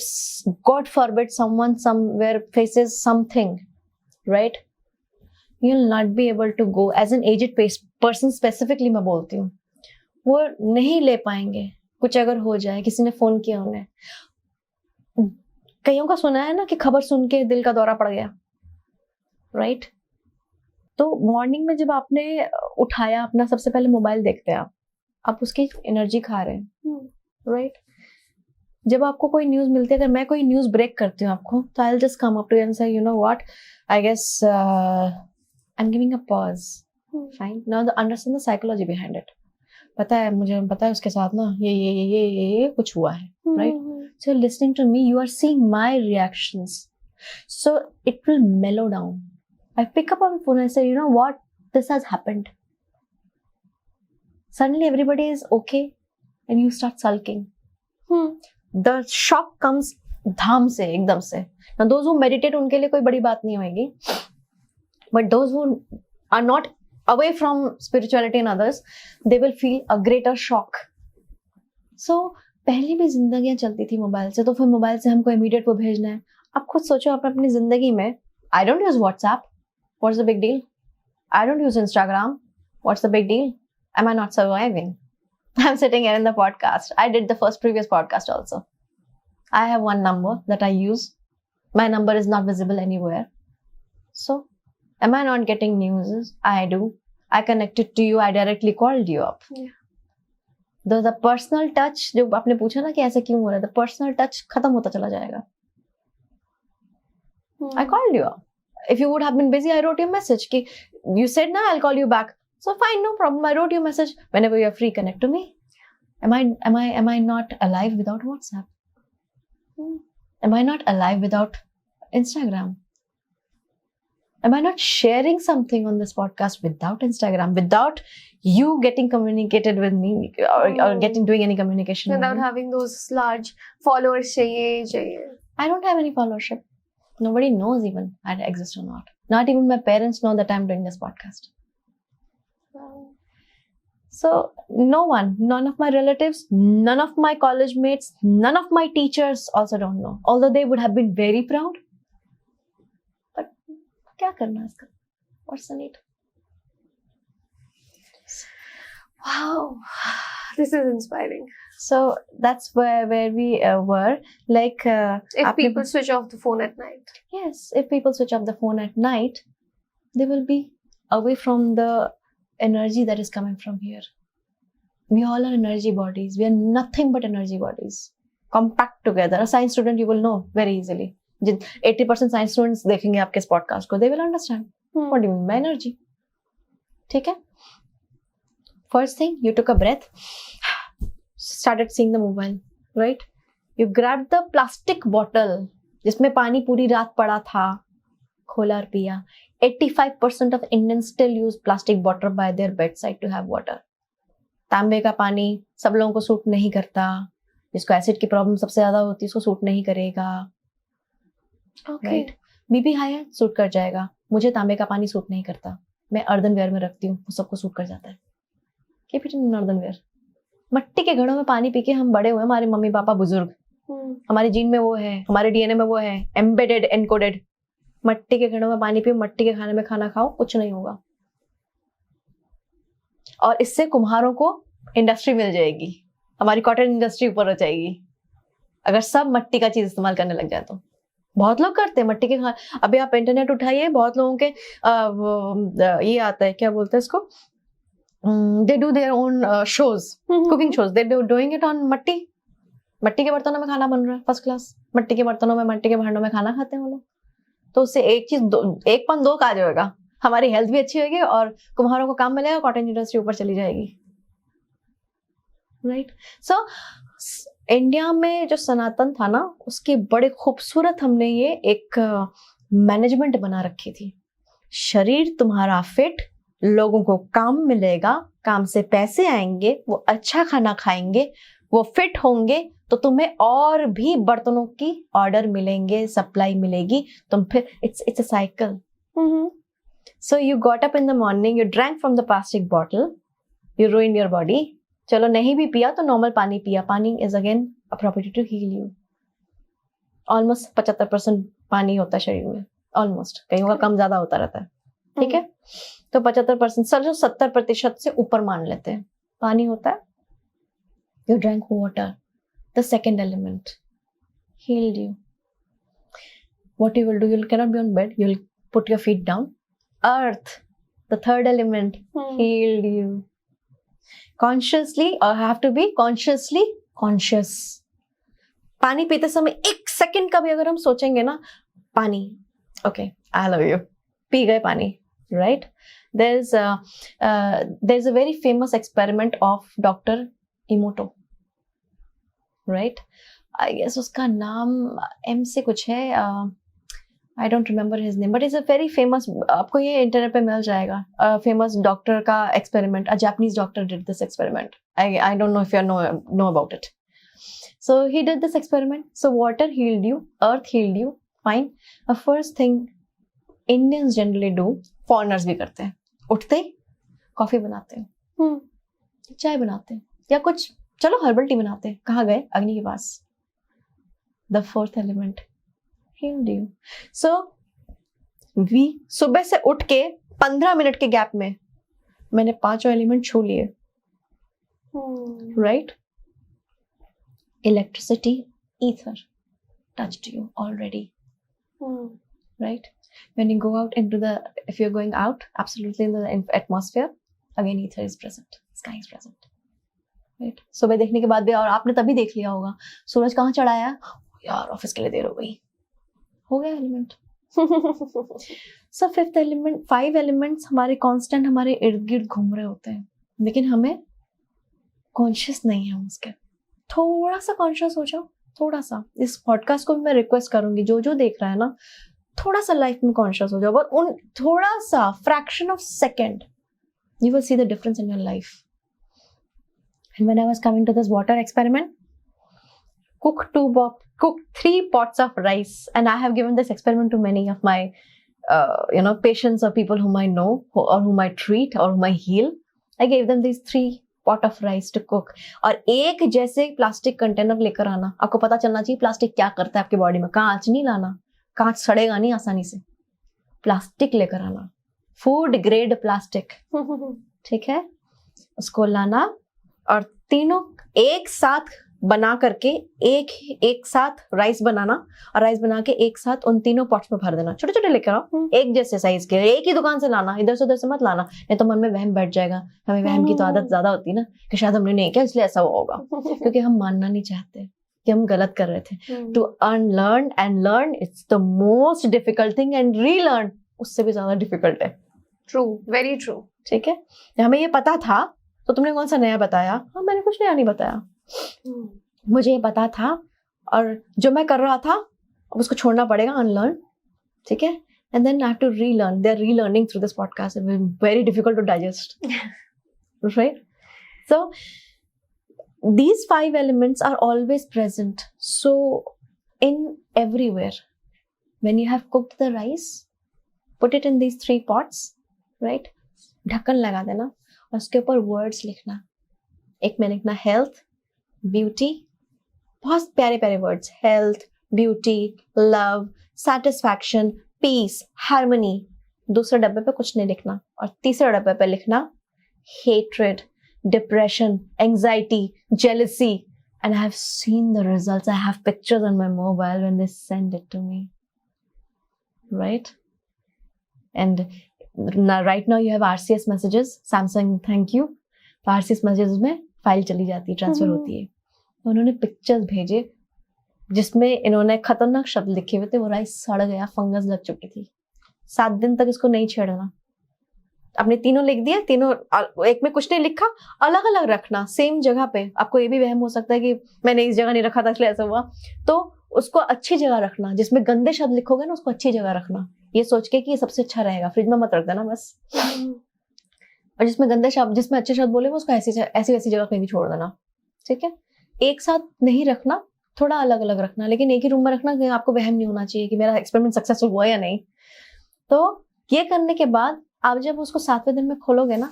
God forbid someone somewhere faces something, right, you will not be able to go. As an aged person specifically मैं बोलती हूँ, वो नहीं ले पाएंगे. कुछ अगर हो जाए, किसी ने फोन किया उन्हें, कईयों का सुना है ना कि खबर सुन के दिल का दौरा पड़ गया, राइट? तो मॉर्निंग में जब आपने उठाया अपना, सबसे पहले मोबाइल देखते हैं आप उसकी एनर्जी खा रहे हैं, राइट? जब आपको कोई न्यूज मिलती है, अगर मैं कोई न्यूज ब्रेक करती हूँ आपको, तो I will just come up to you and say, you know what, I guess I am giving a pause. Fine, now understand the psychology behind it. पता है, मुझे पता है उसके साथ ना ये कुछ हुआ है, right? So listening to me, you are seeing my reactions, so it will mellow down. I pick up on the phone and I say, you know what, this has happened. Suddenly everybody is okay and you start sulking. The shock comes धाम से, एकदम से. Now those who meditate, उनके लिए कोई बड़ी बात नहीं होगी, but those who are not away from spirituality and others, they will feel a greater shock. So पहले भी जिंदगियां चलती थी मोबाइल से, तो फिर मोबाइल से हमको इमीडिएट वो भेजना है. आप खुद सोचो, आप अपनी जिंदगी में, I don't use WhatsApp, what's the big deal? I don't use Instagram, what's the big deal? Am I not surviving? I am sitting here in the podcast. I did the first previous podcast also. I have one number that I use. My number is not visible anywhere. So am I not getting news? I do. I connected to you. I directly called you up. Yeah. The personal touch, जो आपने पूछा ना कि ऐसे क्यों हो रहा है, the personal touch खत्म होता चला जाएगा. I called you up. If you would have been busy, I wrote you a message कि you said ना I'll call you back. So fine, no problem. I wrote you a message. Whenever you're free, connect to me. Am I not alive without WhatsApp? Am I not alive without Instagram? Am I not sharing something on this podcast without Instagram, without you getting communicated with me or doing any communication without having those large followers? चाहिए. I don't have any followership. Nobody knows even I exist or not. Not even my parents know that I'm doing this podcast. So no one, none of my relatives, none of my college mates, none of my teachers also don't know. Although they would have been very proud. क्या करना है इसका? What's the need? Wow, This is inspiring. So that's where we were. Like, If people switch off the phone at night. yes, if people switch off the phone at night, they will be away from the energy that is coming from here. We all are energy bodies. We are nothing but energy bodies, compact together. A science student, you will know very easily. 80% science students देखेंगे आपके इस podcast को, they will understand what do you mean by energy. ठीक है? First thing, you took a breath, started seeing the mobile, right? You grabbed the plastic bottle जिसमें पानी पूरी रात पड़ा था, खोला और पिया. 85% of Indians still use plastic bottle by their bedside to have water. तांबे का पानी सब लोगों को सूट नहीं करता. जिसको एसिड की प्रॉब्लम सबसे ज्यादा होती है उसको सूट नहीं करेगा. राइट, बीपी हाई है, सूट कर जाएगा. मुझे तांबे का पानी सूट नहीं करता, मैं अर्दनवेयर में रखती हूँ, वो सबको सूट कर जाता है. Keep it in earthenware. मट्टी के घड़ों में पानी पी के हम बड़े हुए, हमारे मम्मी पापा बुजुर्ग, हमारे जीन में वो है, हमारे डीएनए में वो है, एम्बेडेड, एनकोडेड. मट्टी के घड़ों में पानी पियो, मट्टी के खाने में खाना खाओ, कुछ नहीं होगा. और इससे कुम्हारों को इंडस्ट्री मिल जाएगी, हमारी कॉटन इंडस्ट्री ऊपर हो जाएगी अगर सब मट्टी का चीज इस्तेमाल करने लग जाए तो. बहुत लोग करते हैं मट्टी के खाने. अभी आप इंटरनेट उठाइए, बहुत लोगों के ये आता है, क्या बोलते हैं इसको, they do their own shows, cooking shows, they doing it on मट्टी. मट्टी के बर्तनों में खाना बन रहा है, फर्स्ट क्लास. मट्टी के बर्तनों में, मट्टी के भांडों में खाना खाते हैं वो लोग. तो उससे एक चीज एक पन दो काज होगा, हमारी हेल्थ भी अच्छी होगी और कुम्हारों को काम मिलेगा, कॉटन इंडस्ट्री ऊपर चली जाएगी. राइट. सो इंडिया में जो सनातन था ना, उसकी बड़े खूबसूरत हमने ये एक मैनेजमेंट बना रखी थी. शरीर तुम्हारा फिट, लोगों को काम मिलेगा, काम से पैसे आएंगे, वो अच्छा खाना खाएंगे, वो फिट होंगे, तो तुम्हें और भी बर्तनों की ऑर्डर मिलेंगे, सप्लाई मिलेगी. तुम फिर it's a cycle. So you got up in the morning, you drank from the plastic bottle, you ruined your body. चलो नहीं भी पिया तो नॉर्मल पानी पिया. पानी is again a property to heal you. Almost 75% पानी होता है शरीर में, almost. कहीं का कम ज्यादा होता रहता है. ठीक है, तो 75%, चलो 70% से ऊपर मान लेते हैं पानी होता है. You drank water, the second element, healed you. What you will do, you cannot be on bed, you will put your feet down. Earth, the third element, healed you. Consciously, or have to be consciously conscious. पानी पीते समय एक second का भी अगर हम सोचेंगे ना, पानी, okay, I love you, P गए पानी, right? There's a very famous experiment of Dr. Emoto, right? I guess उसका नाम M से कुछ है. I don't remember his name, but it's a very famous, आपको ये इंटरनेट पे मिल जाएगा, famous डॉक्टर का experiment. A Japanese doctor did this experiment. I don't know if you know about it. So he did this experiment. So water healed you, earth healed you, fine. The first thing Indians generally do, foreigners भी करते हैं, उठते ही coffee बनाते हैं, चाय बनाते हैं, या कुछ चलो हर्बल टी बनाते हैं. कहाँ गए? अग्नि के पास. The fourth element healed you. So we सुबह से उठ के 15 मिनट के गैप में मैंने 5 एलिमेंट छू लिए. Right? Electricity, ether touched you already. Right? When you go out into the, if you're going out, absolutely in the atmosphere, again ether is present, sky is present. Right? सुबह देखने के बाद भी, और आपने तभी देख लिया होगा सूरज कहाँ चढ़ा है, यार ऑफिस के लिए देर हो गई, हो गया element. So fifth element, 5 elements हमारे कांस्टेंट हमारे इर्द गिर्द घूम रहे होते हैं, लेकिन हमें कॉन्शियस नहीं है उसके. थोड़ा सा कॉन्शियस हो जाओ, थोड़ा सा. इस पॉडकास्ट को भी मैं रिक्वेस्ट करूंगी, जो देख रहा है ना, थोड़ा सा लाइफ में कॉन्शियस हो जाओ, और उन थोड़ा सा fraction of second, you will see the difference in your life. And when I was coming to this water experiment, cook 3 pots of rice, and I have given this experiment to many of my patients or people whom I know or whom I treat or whom I heal. I gave them these 3 pot of rice to cook. और एक जैसे plastic container लेकर आना. आपको पता चलना चाहिए plastic क्या करता है आपके बॉडी में. कांच नहीं लाना, कांच सड़ेगा नहीं आसानी से. प्लास्टिक लेकर आना, फूड ग्रेड प्लास्टिक. ठीक है, उसको लाना और तीनों एक साथ बना करके एक साथ राइस बनाना, और राइस बना के एक साथ उन तीनों पॉट्स में भर देना। छोटे छोटे लेकर आओ, एक जैसे साइज के, एक ही दुकान से लाना, इधर से उधर से मत लाना, नहीं तो मन में वहम बैठ जाएगा। हमें वहम की तो आदत ज्यादा होती है ना, कि शायद हमने नहीं किया इसलिए ऐसा हुआ होगा, क्योंकि हम मानना नहीं चाहते कि हम गलत कर रहे थे। To unlearn and learn, it's the most difficult thing, and relearn उससे भी ज्यादा डिफिकल्ट है। True, very true. ठीक है, हमें ये पता था तो तुमने कौन सा नया बताया? हाँ, मैंने कुछ नया नहीं बताया, मुझे ये पता था, और जो मैं कर रहा था अब उसको छोड़ना पड़ेगा, अनलर्न। ठीक है, and then I have to relearn. They are relearning through this podcast, it will be very difficult to digest, right? So these 5 elements are always present, so in everywhere. When you have cooked the rice, put it in these 3 pots, right? ढक्कन लगा देना और उसके ऊपर words लिखना। एक में लिखना हेल्थ, ब्यूटी, बहुत प्यारे प्यारे words, health, beauty, love, satisfaction, peace, harmony. दूसरे डब्बे पे कुछ नहीं लिखना, और तीसरे डब्बे पे लिखना hatred, depression, anxiety, jealousy, and I have seen the results. I have pictures on my mobile when they send it to me, right? And now, right now you have RCS messages, Samsung thank you, तो RCS messages में file चली जाती है, transfer होती है। तो उन्होंने pictures भेजे जिसमें इन्होंने खतरनाक शब्द लिखे हुए थे, वो राइस सड़ गया, फंगस लग चुकी थी, 7 दिन तक इसको नहीं छेड़ना। आपने तीनों लिख दिया, तीनों एक में कुछ नहीं लिखा, अलग अलग रखना सेम जगह पे। आपको ये भी वहम हो सकता है कि मैंने इस जगह नहीं रखा था इसलिए ऐसा हुआ, तो उसको अच्छी जगह रखना। जिसमें गंदे शब्द लिखोगे ना, उसको अच्छी जगह रखना, ये सोच के कि ये सबसे अच्छा रहेगा, फ्रिज में मत रख देना बस। और जिसमें गंदे शब्द, जिसमें अच्छे शब्द बोले, उसको ऐसी वैसी जगह कहीं भी छोड़ देना। ठीक है, एक साथ नहीं रखना, थोड़ा अलग अलग रखना, लेकिन एक ही रूम में रखना। कि आपको वहम नहीं होना चाहिए कि मेरा एक्सपेरिमेंट सक्सेसफुल हुआ या नहीं। तो ये करने के बाद आप जब उसको 7वें दिन में खोलोगे ना,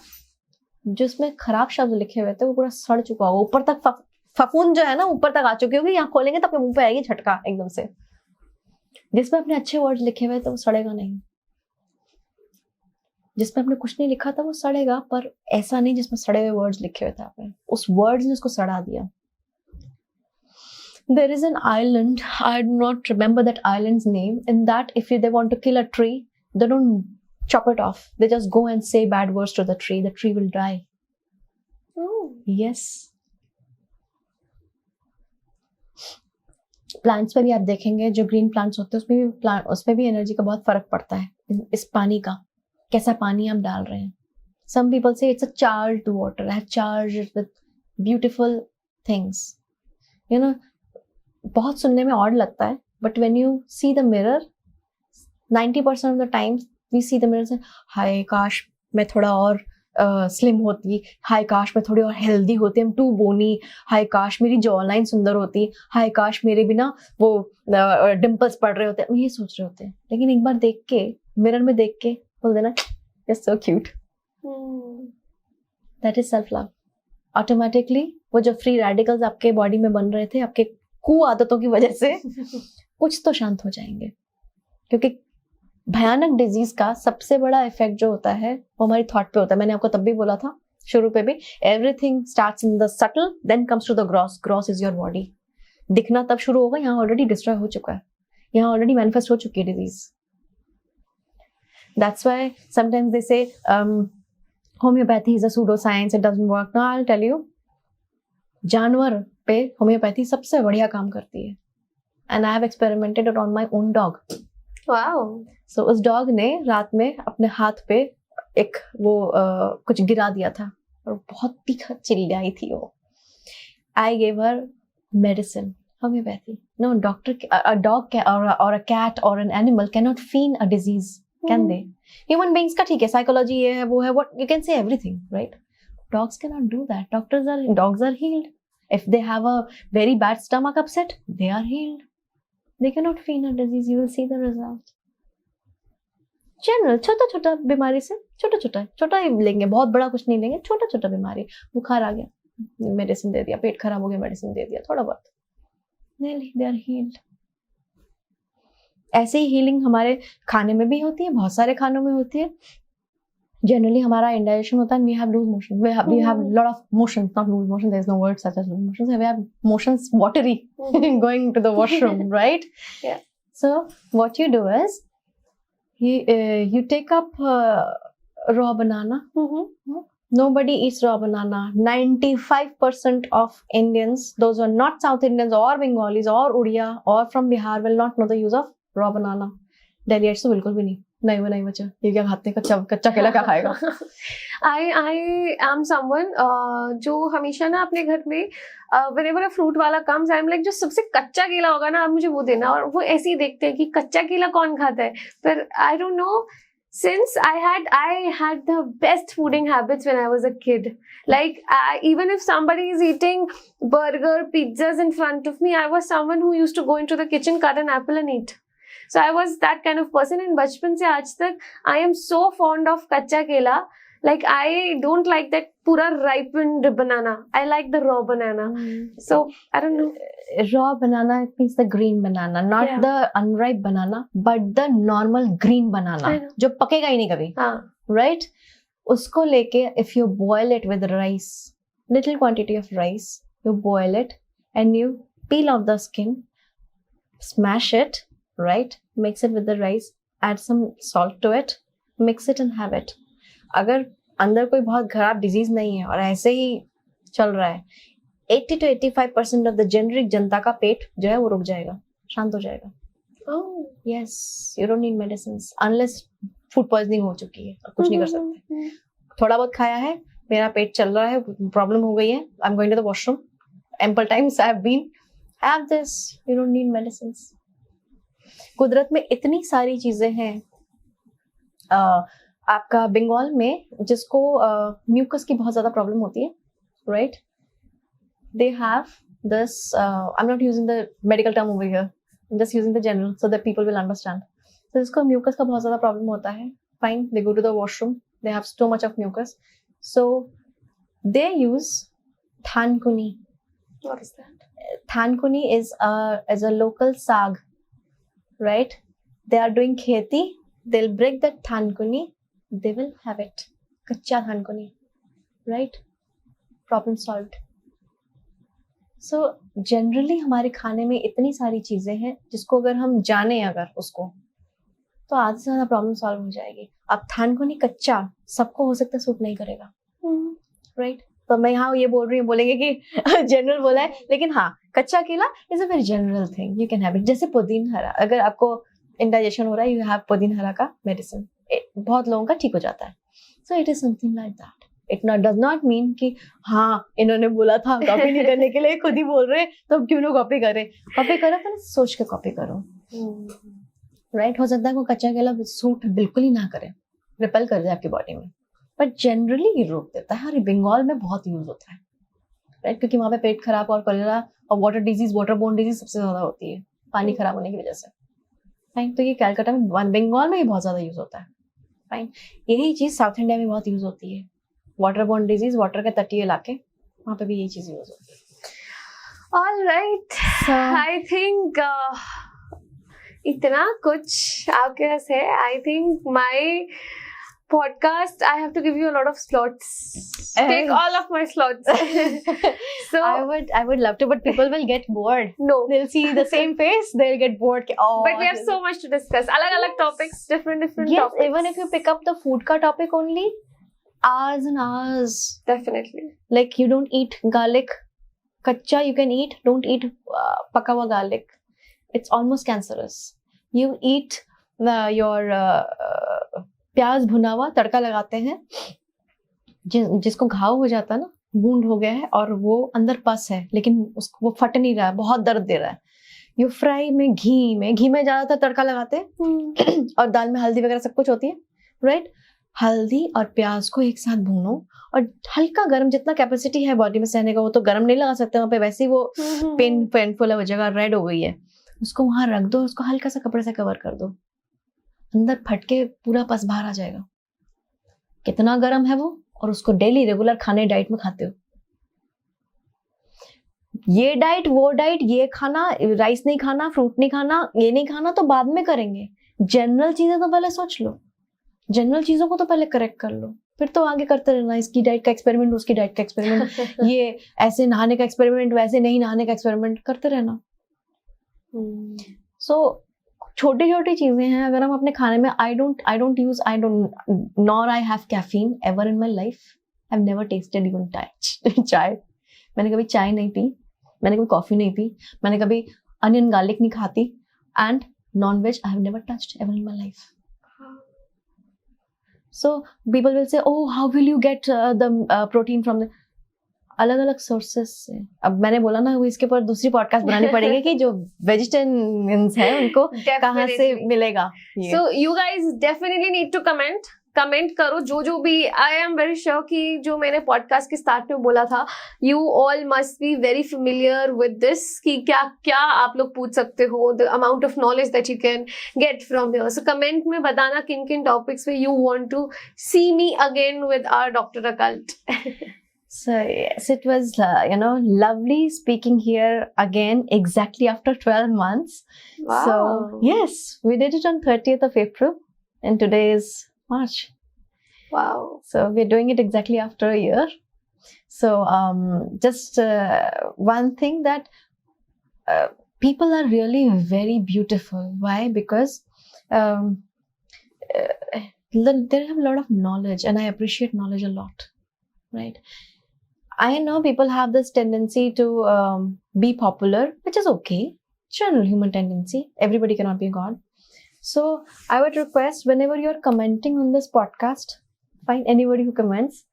जिसमें खराब शब्द लिखे हुए थे वो पूरा सड़ चुका होगा, ऊपर तक फफूंद जो है ना ऊपर तक आ चुकी होगी। यहाँ खोलेंगे तो आपके मुंह पे आएगी झटका एकदम से। जिसमें अपने अच्छे वर्ड्स लिखे हुए थे वो सड़ेगा नहीं, जिसमें आपने कुछ नहीं लिखा था वो सड़ेगा, पर ऐसा नहीं जिसमें सड़े हुए वर्ड्स लिखे हुए थे आपने, उस वर्ड्स ने उसको सड़ा दिया। There is an island, I do not remember that island's name, in that if they want to kill a tree, they don't chop it off, they just go and say bad words to the tree will die. Oh. Yes. Plants पे भी आप देखेंगे, जो green plants होते हैं उसमें भी energy का बहुत फर्क पड़ता है। इस पानी का, कैसा पानी आप डाल रहे हैं। Some people say it's a charged water, I have charged it with beautiful things, you know। बहुत सुनने में ऑड लगता है, but when you see the mirror 90% of the times we see the mirror से, हाय काश मैं थोड़ा और स्लिम होती, हाय काश मैं थोड़ी और हेल्दी होती, I'm too bony, हाय काश मेरी जॉ लाइन सुंदर होती, हाय काश मेरे बिना वो डिम्पल्स पड़ रहे होते। हम ये सोच रहे होते हैं, लेकिन एक बार देख के मिरर में देख के बोल देना it's so cute, that is self love. Automatically वो जो फ्री रेडिकल्स आपके बॉडी में बन रहे थे आपके कु आदतों की वजह से, कुछ तो शांत हो जाएंगे। क्योंकि भयानक डिजीज का सबसे बड़ा इफेक्ट जो होता है वो हमारी थॉट पे होता है। मैंने आपको तब भी बोला था शुरू पे भी, everything starts in the subtle then comes to the gross. Gross is your body. दिखना तब शुरू होगा, यहाँ ऑलरेडी डिस्ट्रॉय हो चुका है, यहाँ ऑलरेडी मैनिफेस्ट हो चुकी है disease. That's why sometimes they say homeopathy is a pseudo science, it doesn't work. Now I will tell you, जानवर पे होम्योपैथी सबसे बढ़िया काम करती है, and I have experimented it on my own dog. Wow. So उस dog ने रात में अपने हाथ पे एक वो कुछ गिरा दिया था और बहुत तीखा चिल्लाई थी वो। I gave her medicine, homeopathy. No doctor, a dog और अ कैट और an animal can not feel a disease, can they? Human beings का ठीक है, साइकोलॉजी ये है वो है, what you can say everything, right? Dogs can not do that. Dogs are healed. If they have a very bad stomach upset, they are healed. They cannot feel a disease. You will see the result. General छोटा छोटा बीमारी से छोटा ही लेंगे, बहुत बड़ा कुछ नहीं लेंगे, छोटा छोटा बीमारी, बुखार आ गया मेडिसिन दे दिया, पेट खराब हो गया मेडिसिन दे दिया, थोड़ा बहुत, दे आर हील्ड। ऐसे ही हीलिंग हमारे खाने में भी होती है, बहुत सारे खानों में होती है। Generally हमारा indigestion होता है and we have loose motion. We have a lot of motions, not loose motion. There is no word such as loose motions. We have motions watery going to the washroom, right? Yeah. So what you do is you take up raw banana. Nobody eats raw banana. 95% of Indians, those who are not South Indians or Bengalis or Odia or from Bihar, will not know the use of raw banana. Delhiites तो बिल्कुल भी नहीं. नहीं बच्चा, ये क्या खाते हैं? कच्चा केला क्या खाएगा? I am someone जो हमेशा ना अपने घर में whenever a fruit वाला comes, I'm like जो सबसे कच्चा केला होगा ना आप मुझे वो देना. और वो ऐसे ही देखते हैं कि कच्चा केला कौन खाता है. पर I don't know. Since I had the best fooding habits when I was a kid. Like even if somebody is eating burger, pizzas in front of me, I was someone who used to go into the kitchen, cut an apple and eat. So I was that kind of person. And बचपन से आज तक I am so fond of कच्चा केला. Like I don't like that pura ripened banana. I like the raw banana. So I don't know. Raw banana means the green banana, not the unripe banana, but the normal green banana, जो पकेगा ही नहीं कभी. Right? उसको लेके if you boil it with rice, little quantity of rice, you boil it and you peel off the skin, smash it, right? Mix it with the rice, add some salt to it, mix it and have it. अगर अंदर कोई बहुत खराब disease नहीं है और ऐसे ही चल रहा है, 80 to 85% ऑफ द जेनरिक जनता का पेट जो है वो रुक जाएगा, शांत हो जाएगा. Yes, you don't need medicines unless food poisoning हो चुकी है, कुछ नहीं कर सकते. थोड़ा बहुत खाया है, मेरा पेट चल रहा है, प्रॉब्लम हो गई है, I am going to the washroom, ample times I have been, have this, you don't need medicines. कुदरत में इतनी सारी चीजें हैं. आपका बंगाल में जिसको म्यूकस की बहुत ज्यादा प्रॉब्लम होती है, right? They have this, I am not using the medical term over here, I am just using the general so that people will understand. तो जिसको म्यूकस का बहुत ज्यादा प्रॉब्लम होता है, fine, they go to the washroom, they have so much of mucus, so they use thankuni. What is that? Thankuni is a local saag, right? They are doing kheti, they'll break that thankuni, they will have it. Kacha thankuni, right? Problem solved. So generally हमारे खाने में इतनी सारी चीजें हैं जिसको अगर हम जाने अगर उसको, तो आधे से ज्यादा प्रॉब्लम सॉल्व हो जाएगी. अब थानकुनी कच्चा सबको हो सकता है सूट नहीं करेगा, राइट? तो मैं यहाँ ये बोल रही हूँ, बोलेंगे कि जनरल बोला है, लेकिन हाँ, कच्चा केला is a very general thing, you can have it. जैसे पुदीन हरा, अगर आपको इंडाइजेशन हो रहा है, यू हैव पुदीन हरा का मेडिसिन, बहुत लोगों का ठीक हो जाता है. So it is something like that. It does not mean कि हाँ इन्होंने बोला था कॉपी नहीं करने के लिए, खुद ही बोल रहे तो अब क्यों ना कॉपी करें. कॉपी करो तो सोच के कॉपी करो, राइट? हो सकता है वो कच्चा केला सूट बिल्कुल ही ना करे, रिपेल कर जाए आपकी बॉडी में, बट जनरली ये रोक देता है. और बंगाल में बहुत यूज होता है, राइट? क्योंकि वहाँ पे पेट खराब और कॉलेरा और water disease, water borne disease सबसे ज्यादा होती है पानी खराब होने की वजह से. फाइन, तो ये कलकत्ता में, बंगाल में ये बहुत ज्यादा यूज होता है. फाइन, यही चीज साउथ इंडिया में बहुत यूज होती है. वाटर बोर्न डिजीज, वाटर के तटीय इलाके, वहाँ पे भी यही चीज यूज होती है. All right, I think इतना कुछ आपके पास है. I think my podcast, I have to give you a lot of slots. Take all of my slots. So I would love to, but people will get bored. No, they'll see the same face, they'll get bored. Oh, but we have so much to discuss. Alag topics, different yes, topics. Even if you pick up the food ka topic only, hours and hours. Definitely. Like you don't eat garlic, kacha you can eat. Don't eat paka hua garlic. It's almost cancerous. You eat your प्याज भुना हुआ तड़का लगाते हैं, जिसको घाव हो जाता है ना, वुंड हो गया है और वो अंदर पस है लेकिन उसको वो फट नहीं रहा है, बहुत दर्द दे रहा है. यू फ्राई में घी में ज्यादातर तड़का लगाते हैं और दाल में हल्दी वगैरह सब कुछ होती है, राइट? हल्दी और प्याज को एक साथ भूनो और हल्का गर्म, जितना कैपेसिटी है बॉडी में सहने का वो तो गर्म नहीं लगा सकते वहां पे, वैसे ही वो पेनफुल है, वो जगह रेड हो गई है, उसको वहां रख दो, उसको हल्का सा कपड़े से कवर कर दो, अंदर फटके पूरा पस बाहर आ जाएगा. कितना गर्म है वो, और उसको डेली रेगुलर खाने डाइट में खाते हो. ये डाइट वो डाइट, ये खाना, राइस नहीं खाना, फ्रूट नहीं खाना, ये नहीं खाना तो बाद में करेंगे. जनरल चीजें तो पहले सोच लो. जनरल चीजों को तो पहले करेक्ट कर लो, फिर तो आगे करते रहना, इसकी डाइट का एक्सपेरिमेंट, उसकी डाइट का एक्सपेरिमेंट, ये ऐसे नहाने का एक्सपेरिमेंट, वैसे नहीं नहाने का एक्सपेरिमेंट करते रहना. सो छोटी छोटी चीजें हैं. अगर हम अपने खाने में I don't use, nor I have caffeine ever in my life. I've never tasted even चाय. मैंने कभी चाय नहीं पी, मैंने कभी कॉफी नहीं पी, मैंने कभी अनियन गार्लिक नहीं खाती, and non veg I have never touched ever in my life. So people will say, oh, how will you get the protein from the अलग अलग सोर्सेस से. अब मैंने बोला ना, वो इसके ऊपर दूसरी पॉडकास्ट बनानी पड़ेगी कि जो वेजिटेरियंस हैं उनको कहाँ से मिलेगा. So you guys definitely need to comment करो जो भी. आई एम वेरी श्योर कि जो मैंने पॉडकास्ट के स्टार्ट में बोला था, you all must be very familiar with this कि क्या क्या आप लोग पूछ सकते हो, the amount of knowledge that you can get from here. So comment में बताना किन किन टॉपिक्स पे you want to see me again with our doctor occult. So yes, it was lovely speaking here again exactly after 12 months. Wow. So yes, we did it on 30th of April and today is March. Wow. So we're doing it exactly after a year. So just one thing that people are really very beautiful. Why? Because they have a lot of knowledge and I appreciate knowledge a lot. Right? I know people have this tendency to be popular, which is okay. General human tendency. Everybody cannot be God. So I would request, whenever you're commenting on this podcast, find anybody who comments,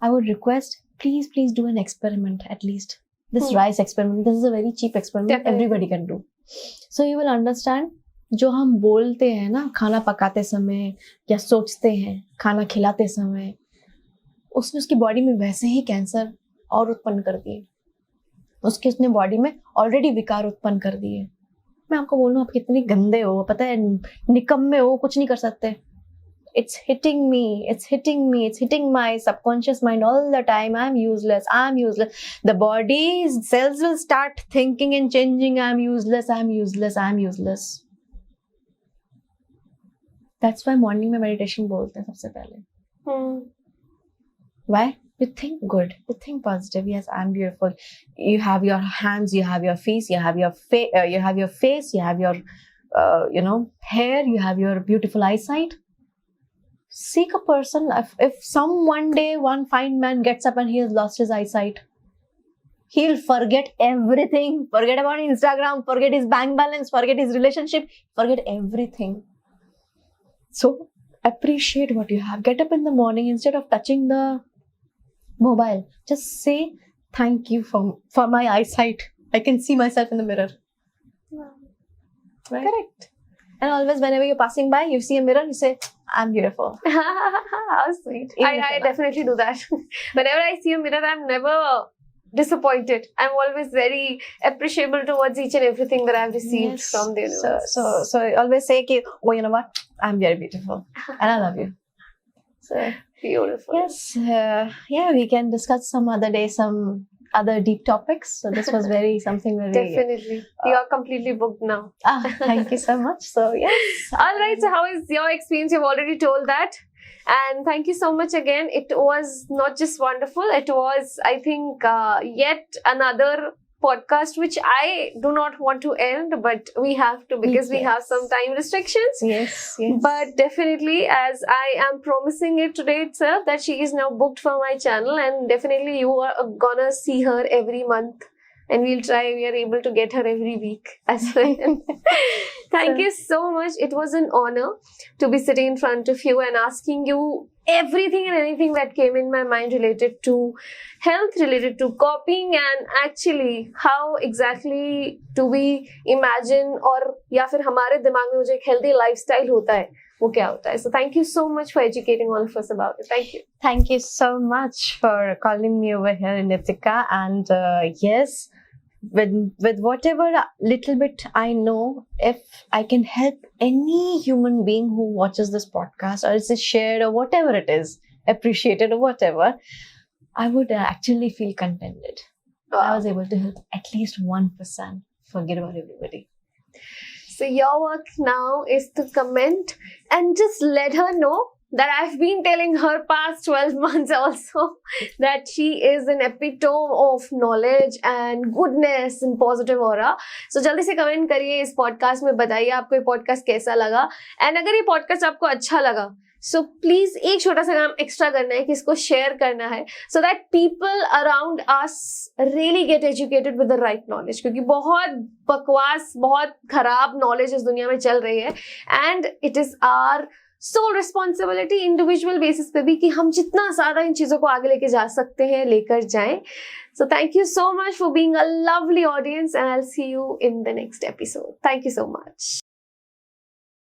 I would request, please do an experiment at least. This rice experiment. This is a very cheap experiment. Definitely. Everybody can do. So you will understand, जो हम बोलते हैं ना खाना पकाते समय या सोचते हैं खाना खिलाते समय, उसने उसकी बॉडी में वैसे ही कैंसर और उत्पन्न कर दिए, उसने बॉडी में ऑलरेडी विकार उत्पन्न कर दिए. मैं आपको बोलूं, आप कितने गंदे हो, पता है, निकम्मे हो, कुछ नहीं कर सकते. It's hitting me, it's hitting my subconscious mind all the time. I'm useless. The body's cells will start thinking and changing, I'm useless. That's why morning में meditation बोलते हैं सबसे पहले. Why? You think good. You think positive. Yes, I'm beautiful. You have your hands. You have your face. You have your face. You have your, hair. You have your beautiful eyesight. Seek a person. If one day one fine man gets up and he has lost his eyesight, he'll forget everything. Forget about Instagram. Forget his bank balance. Forget his relationship. Forget everything. So appreciate what you have. Get up in the morning, instead of touching the mobile, just say thank you for my eyesight. I can see myself in the mirror. Wow. Right? Correct. And always whenever you're passing by, you see a mirror, you say, I'm beautiful. How sweet. I definitely do that. Whenever I see a mirror, I'm never disappointed. I'm always very appreciable towards each and everything that I've received from the universe. So I always say, oh, you know what? I'm very beautiful. And I love you. So beautiful. Yes. We can discuss some other day, some other deep topics. So this was something very... Definitely. You are completely booked now. Thank you so much. So yes. All right. So how is your experience? You've already told that. And thank you so much again. It was not just wonderful. It was, I think, yet another podcast which I do not want to end, but we have to, because we have some time restrictions. Yes. But definitely, as I am promising it today itself, that she is now booked for my channel, and definitely you are gonna see her every month, and we are able to get her every week as well. Thank you so much. It was an honor to be sitting in front of you and asking you everything and anything that came in my mind related to health, related to coping, and actually how exactly do we imagine, or या फिर हमारे दिमाग में जो एक healthy lifestyle होता है वो क्या होता है. So thank you so much for educating all of us about it. Thank you. Thank you so much for calling me over here, Nitika. And yes, with whatever little bit I know, if I can help any human being who watches this podcast, or is shared, or whatever it is, appreciated or whatever, I would actually feel contented. Wow. I was able to help at least 1%. Forget about everybody. So your work now is to comment and just let her know that I've been telling her past 12 months also, that she is an epitome of knowledge and goodness and positive aura. So जल्दी से comment करिए इस podcast में, बताइए आपको ये podcast कैसा लगा, एंड अगर ये पॉडकास्ट आपको अच्छा लगा सो प्लीज एक छोटा सा काम एक्स्ट्रा करना है कि इसको शेयर करना है, सो that people around us really get educated with the right knowledge, क्योंकि बहुत बकवास, बहुत खराब नॉलेज इस दुनिया में चल रही है, and it is our sole responsibility individual basis पे भी कि हम जितना ज्यादा इन चीजों को आगे लेके जा सकते हैं लेकर जाएं. So thank you so much for being a lovely audience, and I will see you in the next episode. Thank you so much.